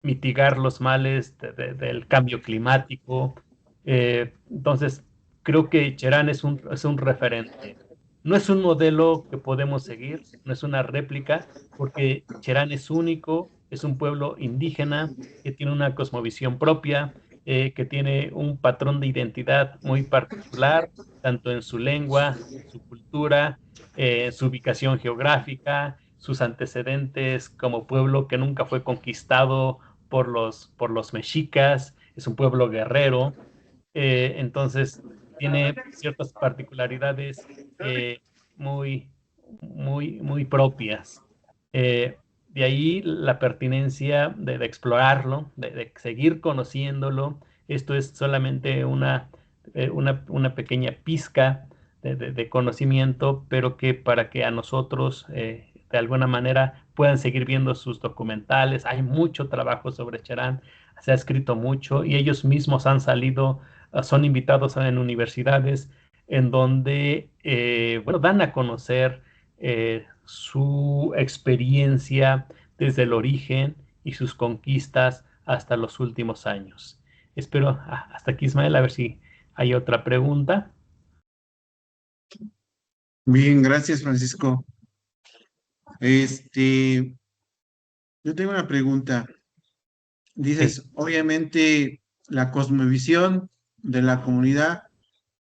mitigar los males del cambio climático. Entonces, creo que Cherán es un referente. No es un modelo que podemos seguir, no es una réplica, porque Cherán es único, es un pueblo indígena que tiene una cosmovisión propia, que tiene un patrón de identidad muy particular, tanto en su lengua, en su cultura, su ubicación geográfica, sus antecedentes como pueblo que nunca fue conquistado por los mexicas, es un pueblo guerrero, entonces tiene ciertas particularidades muy, muy propias. De ahí la pertinencia de explorarlo, de seguir conociéndolo. Esto es solamente una pequeña pizca de conocimiento, pero que para que a nosotros de alguna manera puedan seguir viendo sus documentales. Hay mucho trabajo sobre Cherán, se ha escrito mucho y ellos mismos han salido, son invitados en universidades en donde bueno, dan a conocer su experiencia desde el origen y sus conquistas hasta los últimos años. Espero hasta aquí, Ismael, a ver si hay otra pregunta. Bien, gracias, Francisco. Yo tengo una pregunta. Sí. Dices, obviamente la cosmovisión de la comunidad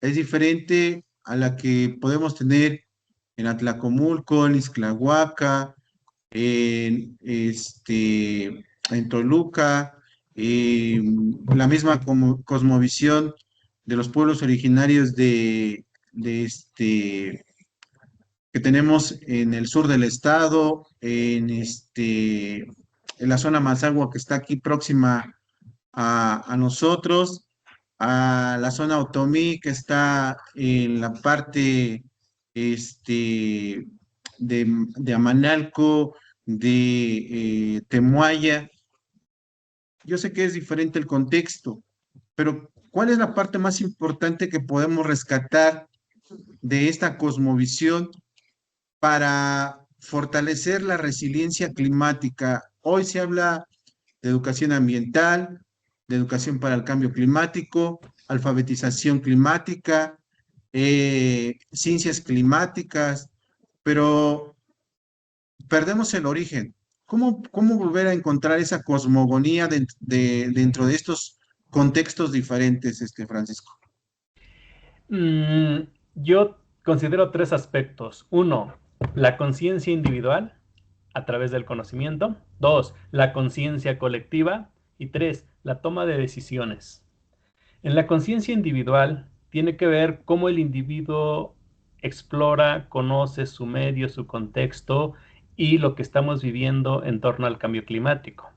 es diferente a la que podemos tener en Atlacomulco, en Ixtlahuaca, en Toluca, la misma cosmovisión de los pueblos originarios de que tenemos en el sur del estado, en la zona Mazagua que está aquí próxima a nosotros, a la zona Otomí que está en la parte de Amanalco, de Temuaya. Yo sé que es diferente el contexto, pero ¿cuál es la parte más importante que podemos rescatar de esta cosmovisión para fortalecer la resiliencia climática? Hoy se habla de educación ambiental, de educación para el cambio climático, alfabetización climática, ciencias climáticas, pero perdemos el origen. ¿Cómo volver a encontrar esa cosmogonía dentro de estos contextos diferentes, Francisco? Mm, yo considero tres aspectos. Uno, la conciencia individual a través del conocimiento. Dos, la conciencia colectiva. Y tres, la toma de decisiones. En la conciencia individual tiene que ver cómo el individuo explora, conoce su medio, su contexto y lo que estamos viviendo en torno al cambio climático.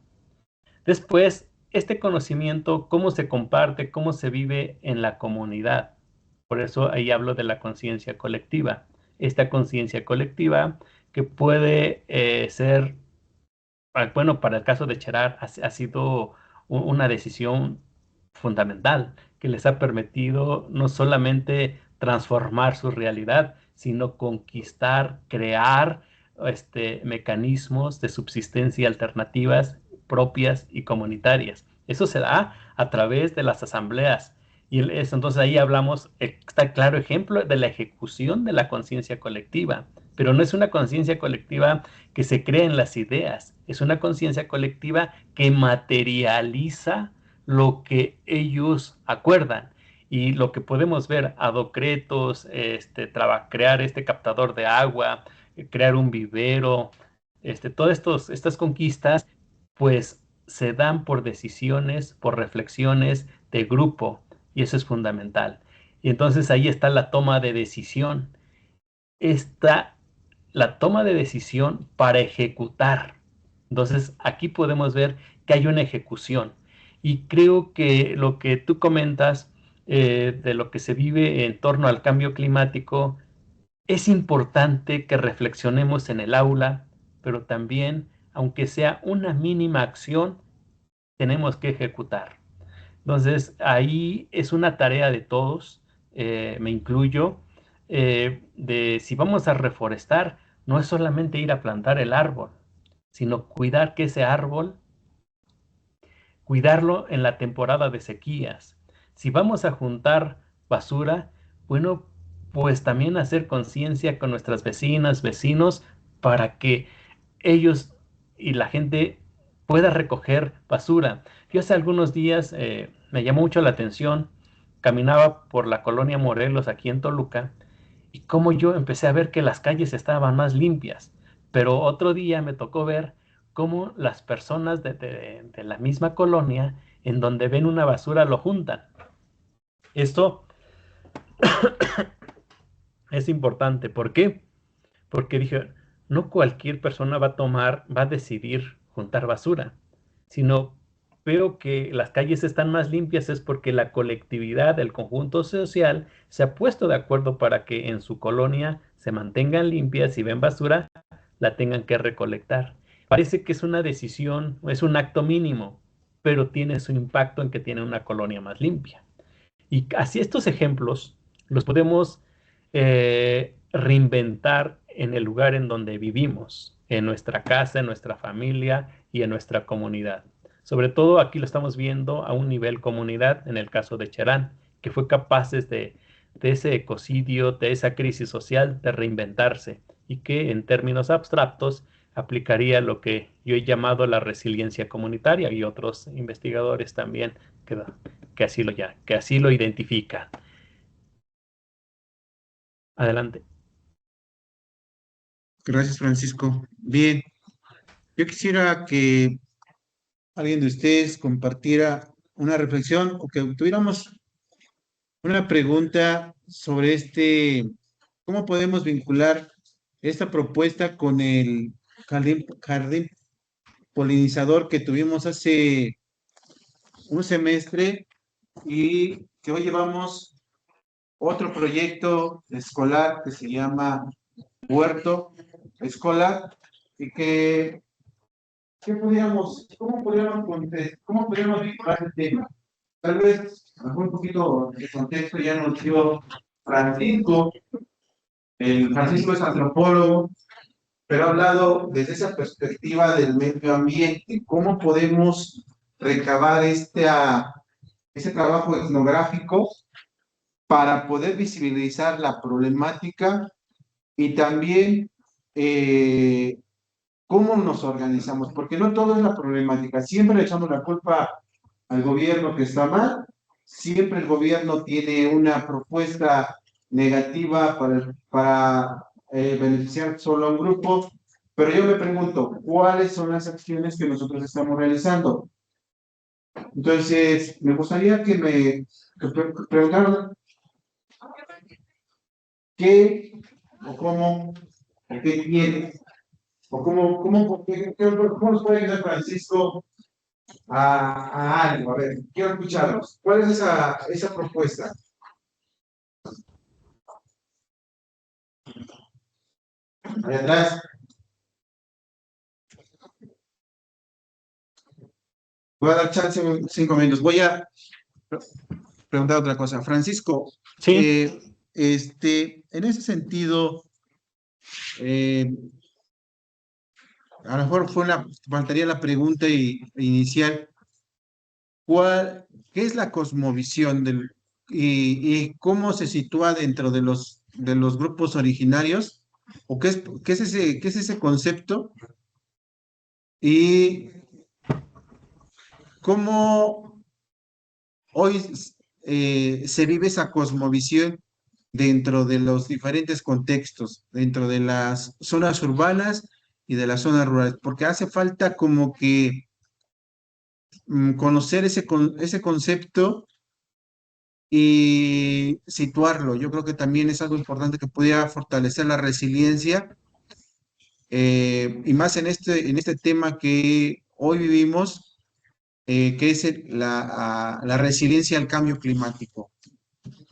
Después, este conocimiento, cómo se comparte, cómo se vive en la comunidad. Por eso ahí hablo de la conciencia colectiva. Esta conciencia colectiva que puede ser, bueno, para el caso de Cherar ha sido una decisión fundamental que les ha permitido no solamente transformar su realidad, sino conquistar, crear mecanismos de subsistencia alternativas propias y comunitarias. Eso se da a través de las asambleas. Entonces ahí hablamos, está claro ejemplo de la ejecución de la conciencia colectiva, pero no es una conciencia colectiva que se crea en las ideas, es una conciencia colectiva que materializa lo que ellos acuerdan. Y lo que podemos ver, adocretos, crear este captador de agua, crear un vivero, todas estas conquistas, pues se dan por decisiones, por reflexiones de grupo, y eso es fundamental. Y entonces ahí está la toma de decisión. Está la toma de decisión para ejecutar. Entonces aquí podemos ver que hay una ejecución. Y creo que lo que tú comentas de lo que se vive en torno al cambio climático, es importante que reflexionemos en el aula, pero también, aunque sea una mínima acción, tenemos que ejecutar. Entonces, ahí es una tarea de todos, me incluyo, de si vamos a reforestar, no es solamente ir a plantar el árbol, sino cuidar que ese árbol, cuidarlo en la temporada de sequías. Si vamos a juntar basura, bueno, pues también hacer conciencia con nuestras vecinas, vecinos, para que ellos y la gente pueda recoger basura. Yo hace algunos días me llamó mucho la atención, caminaba por la colonia Morelos aquí en Toluca y como yo empecé a ver que las calles estaban más limpias, pero otro día me tocó ver cómo las personas de la misma colonia en donde ven una basura lo juntan. Esto es importante. ¿Por qué? Porque dije, no cualquier persona va a decidir juntar basura, sino veo que las calles están más limpias es porque la colectividad, el conjunto social, se ha puesto de acuerdo para que en su colonia se mantengan limpias y ven basura, la tengan que recolectar. Parece que es una decisión, es un acto mínimo, pero tiene su impacto en que tiene una colonia más limpia. Y así estos ejemplos los podemos reinventar en el lugar en donde vivimos, en nuestra casa, en nuestra familia y en nuestra comunidad. Sobre todo aquí lo estamos viendo a un nivel comunidad, en el caso de Cherán, que fue capaz de ese ecocidio, de esa crisis social, de reinventarse y que en términos abstractos aplicaría lo que yo he llamado la resiliencia comunitaria y otros investigadores también que así lo identifican. Adelante. Gracias, Francisco. Bien, yo quisiera que alguien de ustedes compartiera una reflexión o que tuviéramos una pregunta sobre cómo podemos vincular esta propuesta con el jardín polinizador que tuvimos hace un semestre y que hoy llevamos otro proyecto escolar que se llama Huerto Escolar y cómo podríamos vincular el tema? Tal vez un poquito de contexto ya nos dio Francisco. Francisco es antropólogo, pero ha hablado desde esa perspectiva del medio ambiente. ¿Cómo podemos recabar ese trabajo etnográfico para poder visibilizar la problemática y también cómo nos organizamos? Porque no todo es la problemática. Siempre le echamos la culpa al gobierno que está mal. Siempre el gobierno tiene una propuesta negativa para beneficiar solo a un grupo. Pero yo me pregunto, ¿cuáles son las acciones que nosotros estamos realizando? Entonces, me gustaría que preguntaran qué o cómo, o qué quiere, o cómo nos puede ayudar Francisco a algo. A ver, quiero escucharlos. ¿Cuál es esa propuesta? Allá atrás. Voy a dar chance 5 minutos. Voy a preguntar otra cosa. Francisco, Sí, en ese sentido, eh, a lo mejor faltaría la pregunta inicial. ¿Qué es la cosmovisión y cómo se sitúa dentro de los grupos originarios? ¿O qué es ese concepto? ¿Y cómo hoy se vive esa cosmovisión dentro de los diferentes contextos, dentro de las zonas urbanas y de las zonas rurales? Porque hace falta como que conocer ese concepto y situarlo. Yo creo que también es algo importante que pudiera fortalecer la resiliencia, y más en este tema que hoy vivimos, que es la resiliencia al cambio climático.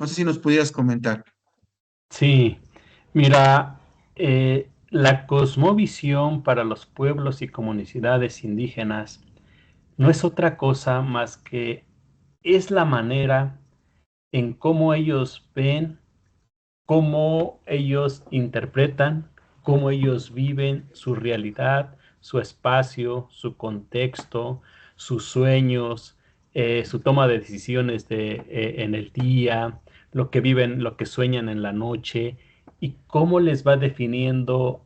No sé si nos pudieras comentar. sí. Mira, la cosmovisión para los pueblos y comunidades indígenas no es otra cosa más que es la manera en cómo ellos ven, cómo ellos interpretan, cómo ellos viven su realidad, su espacio, su contexto, sus sueños, su toma de decisiones en el día, lo que viven, lo que sueñan en la noche y cómo les va definiendo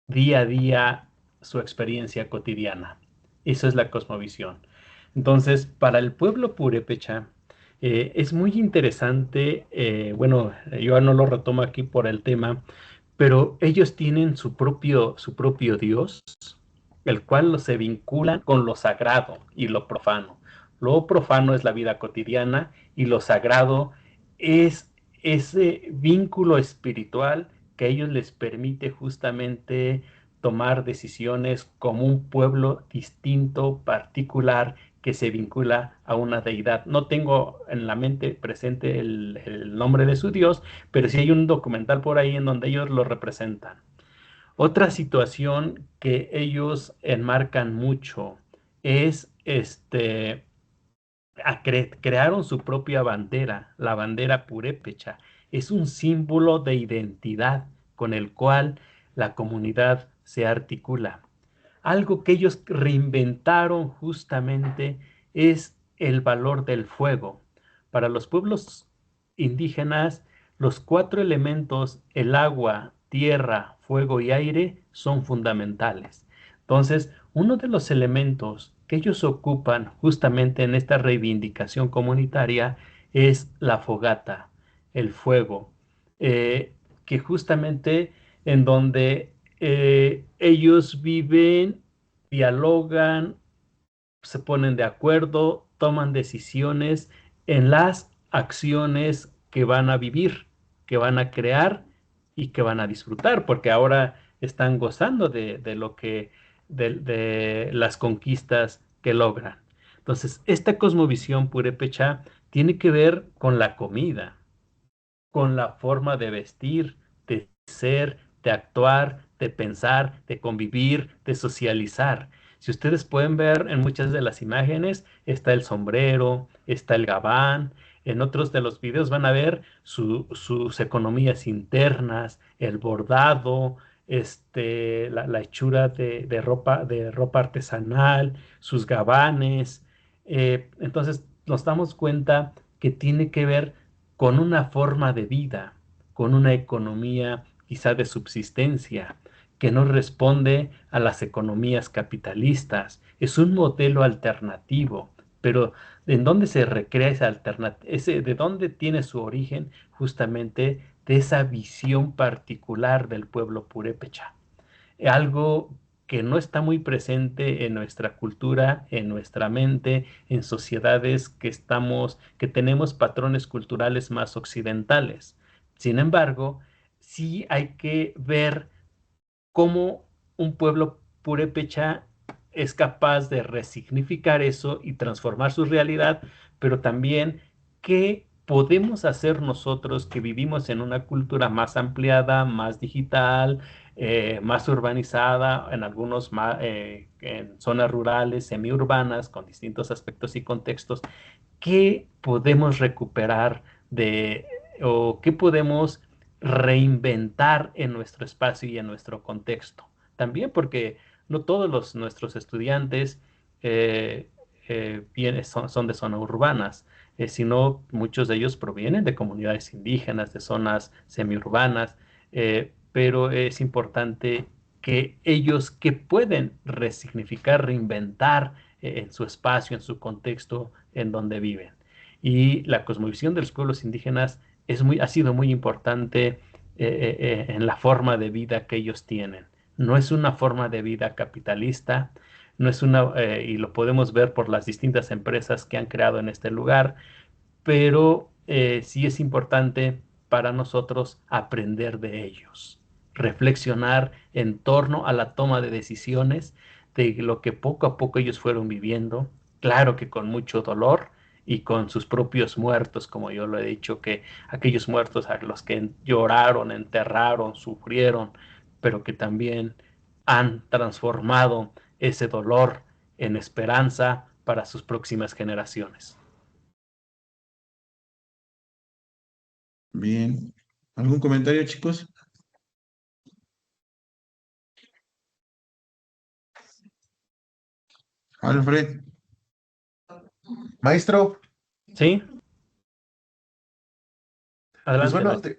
día a día su experiencia cotidiana. Eso es la cosmovisión. Entonces, para el pueblo purépecha, es muy interesante, bueno, yo no lo retomo aquí por el tema, pero ellos tienen su propio Dios, el cual se vincula con lo sagrado y lo profano. Lo profano es la vida cotidiana y lo sagrado es ese vínculo espiritual que a ellos les permite justamente tomar decisiones como un pueblo distinto, particular, que se vincula a una deidad. No tengo en la mente presente el nombre de su dios, pero sí hay un documental por ahí en donde ellos lo representan. Otra situación que ellos enmarcan mucho es crearon su propia bandera, la bandera purépecha. Es un símbolo de identidad con el cual la comunidad se articula. Algo que ellos reinventaron justamente es el valor del fuego. Para los pueblos indígenas, los cuatro elementos, el agua, tierra, fuego y aire, son fundamentales. Entonces, uno de los elementos que ellos ocupan justamente en esta reivindicación comunitaria es la fogata, el fuego, que justamente en donde ellos viven, dialogan, se ponen de acuerdo, toman decisiones en las acciones que van a vivir, que van a crear y que van a disfrutar, porque ahora están gozando de lo que, de las conquistas que logran. Entonces, esta cosmovisión purépecha tiene que ver con la comida, con la forma de vestir, de ser, de actuar, de pensar, de convivir, de socializar. Si ustedes pueden ver en muchas de las imágenes, está el sombrero, está el gabán. En otros de los videos van a ver sus economías internas, el bordado, la hechura de ropa artesanal, sus gabanes. Entonces nos damos cuenta que tiene que ver con una forma de vida, con una economía quizá de subsistencia, que no responde a las economías capitalistas. Es un modelo alternativo, pero ¿en dónde se recrea esa alternativa? ¿De dónde tiene su origen? Justamente de esa visión particular del pueblo purépecha, algo que no está muy presente en nuestra cultura, en nuestra mente, en sociedades que tenemos patrones culturales más occidentales. Sin embargo, sí hay que ver cómo un pueblo purépecha es capaz de resignificar eso y transformar su realidad, pero también qué podemos hacer nosotros que vivimos en una cultura más ampliada, más digital, más urbanizada, en algunos en zonas rurales, semiurbanas, con distintos aspectos y contextos? ¿Qué podemos recuperar de o qué podemos reinventar en nuestro espacio y en nuestro contexto? También porque no todos nuestros estudiantes eh, son de zonas urbanas, sino muchos de ellos provienen de comunidades indígenas, de zonas semiurbanas, pero es importante que ellos que pueden resignificar, reinventar en su espacio, en su contexto, en donde viven. Y la cosmovisión de los pueblos indígenas ha sido muy importante en la forma de vida que ellos tienen. No es una forma de vida capitalista, no es y lo podemos ver por las distintas empresas que han creado en este lugar, pero sí es importante para nosotros aprender de ellos, reflexionar en torno a la toma de decisiones de lo que poco a poco ellos fueron viviendo, claro que con mucho dolor y con sus propios muertos, como yo lo he dicho, que aquellos muertos a los que lloraron, enterraron, sufrieron, pero que también han transformado ese dolor en esperanza para sus próximas generaciones. Bien. ¿Algún comentario, chicos? Alfred. Maestro, ¿Sí? pues Adelante, bueno, maestro.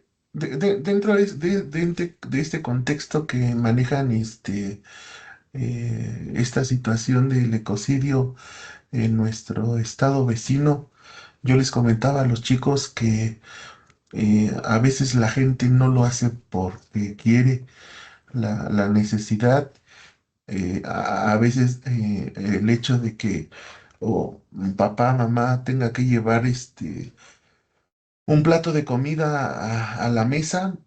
dentro de este contexto que manejan esta situación del ecocidio en nuestro estado vecino, yo les comentaba a los chicos que a veces la gente no lo hace porque quiere la necesidad, a veces el hecho de que papá, mamá tenga que llevar un plato de comida a la mesa,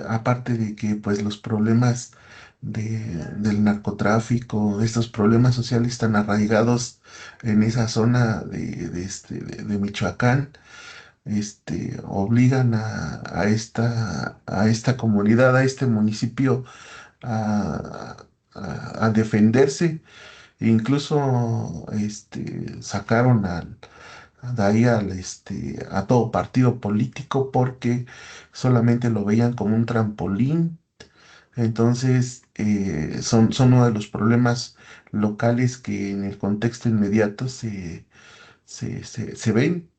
aparte de que pues los problemas del narcotráfico, de estos problemas sociales tan arraigados en esa zona de Michoacán, obligan a esta comunidad, a este municipio a defenderse. E incluso sacaron de ahí a todo partido político porque solamente lo veían como un trampolín. Entonces, son uno de los problemas locales que en el contexto inmediato se ven.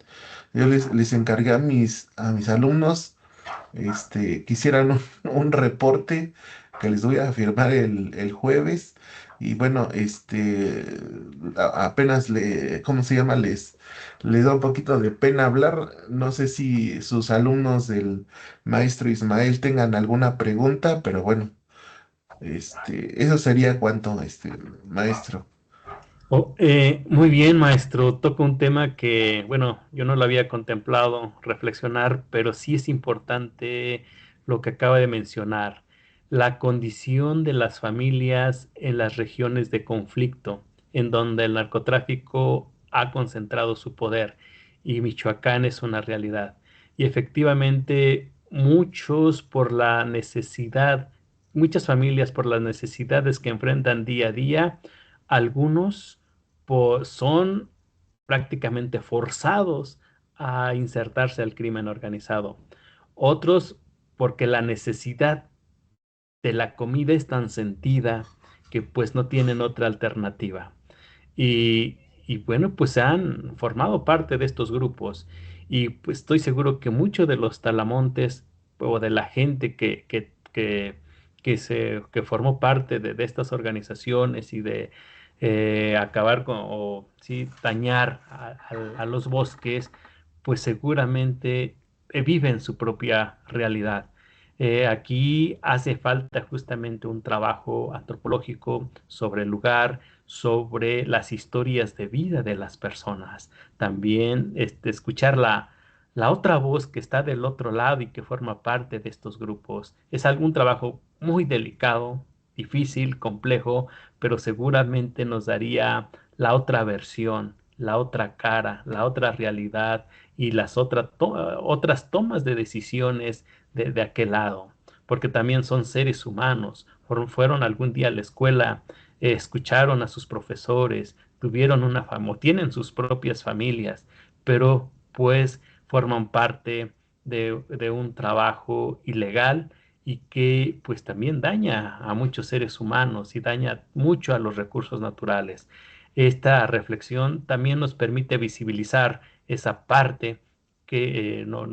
Yo les encargué a mis alumnos que hicieran un reporte que les voy a firmar el jueves. Y bueno, apenas ¿cómo se llama? Les da un poquito de pena hablar. No sé si sus alumnos del maestro Ismael tengan alguna pregunta, pero bueno, eso sería cuanto, maestro. Muy bien, maestro. Toca un tema que, bueno, yo no lo había contemplado reflexionar, pero sí es importante lo que acaba de mencionar, la condición de las familias en las regiones de conflicto, en donde el narcotráfico ha concentrado su poder y Michoacán es una realidad. Y efectivamente, muchas familias por las necesidades que enfrentan día a día, algunos son prácticamente forzados a insertarse al crimen organizado. Otros porque la necesidad de la comida es tan sentida que pues no tienen otra alternativa. Y, y bueno, pues se han formado parte de estos grupos y pues estoy seguro que muchos de los talamontes o de la gente que formó parte de estas organizaciones y de acabar con o sí, dañar a los bosques, pues seguramente viven su propia realidad. Aquí hace falta justamente un trabajo antropológico sobre el lugar, sobre las historias de vida de las personas. También escuchar la otra voz que está del otro lado y que forma parte de estos grupos. Es algún trabajo muy delicado, difícil, complejo, pero seguramente nos daría la otra versión, la otra cara, la otra realidad y las otras tomas de decisiones de aquel lado, porque también son seres humanos, fueron algún día a la escuela, escucharon a sus profesores, tuvieron una fama, tienen sus propias familias, pero pues forman parte de un trabajo ilegal y que pues también daña a muchos seres humanos y daña mucho a los recursos naturales. Esta reflexión también nos permite visibilizar esa parte que no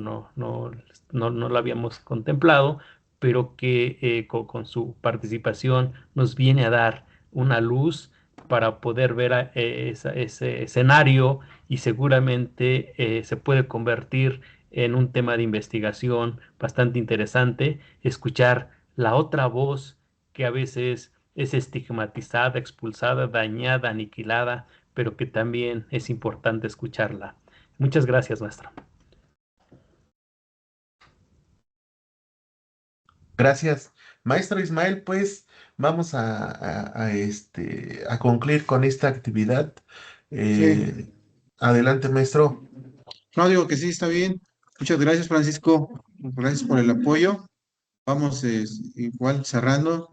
la habíamos contemplado, pero que con su participación nos viene a dar una luz para poder ver ese escenario y seguramente se puede convertir en un tema de investigación bastante interesante, escuchar la otra voz que a veces es estigmatizada, expulsada, dañada, aniquilada, pero que también es importante escucharla. Muchas gracias, maestro. Gracias, maestro Ismael. Pues vamos a concluir con esta actividad. Sí, Eh, Adelante, maestro. no digo que sí, está bien. Muchas gracias, Francisco. Gracias por el apoyo. Vamos igual cerrando.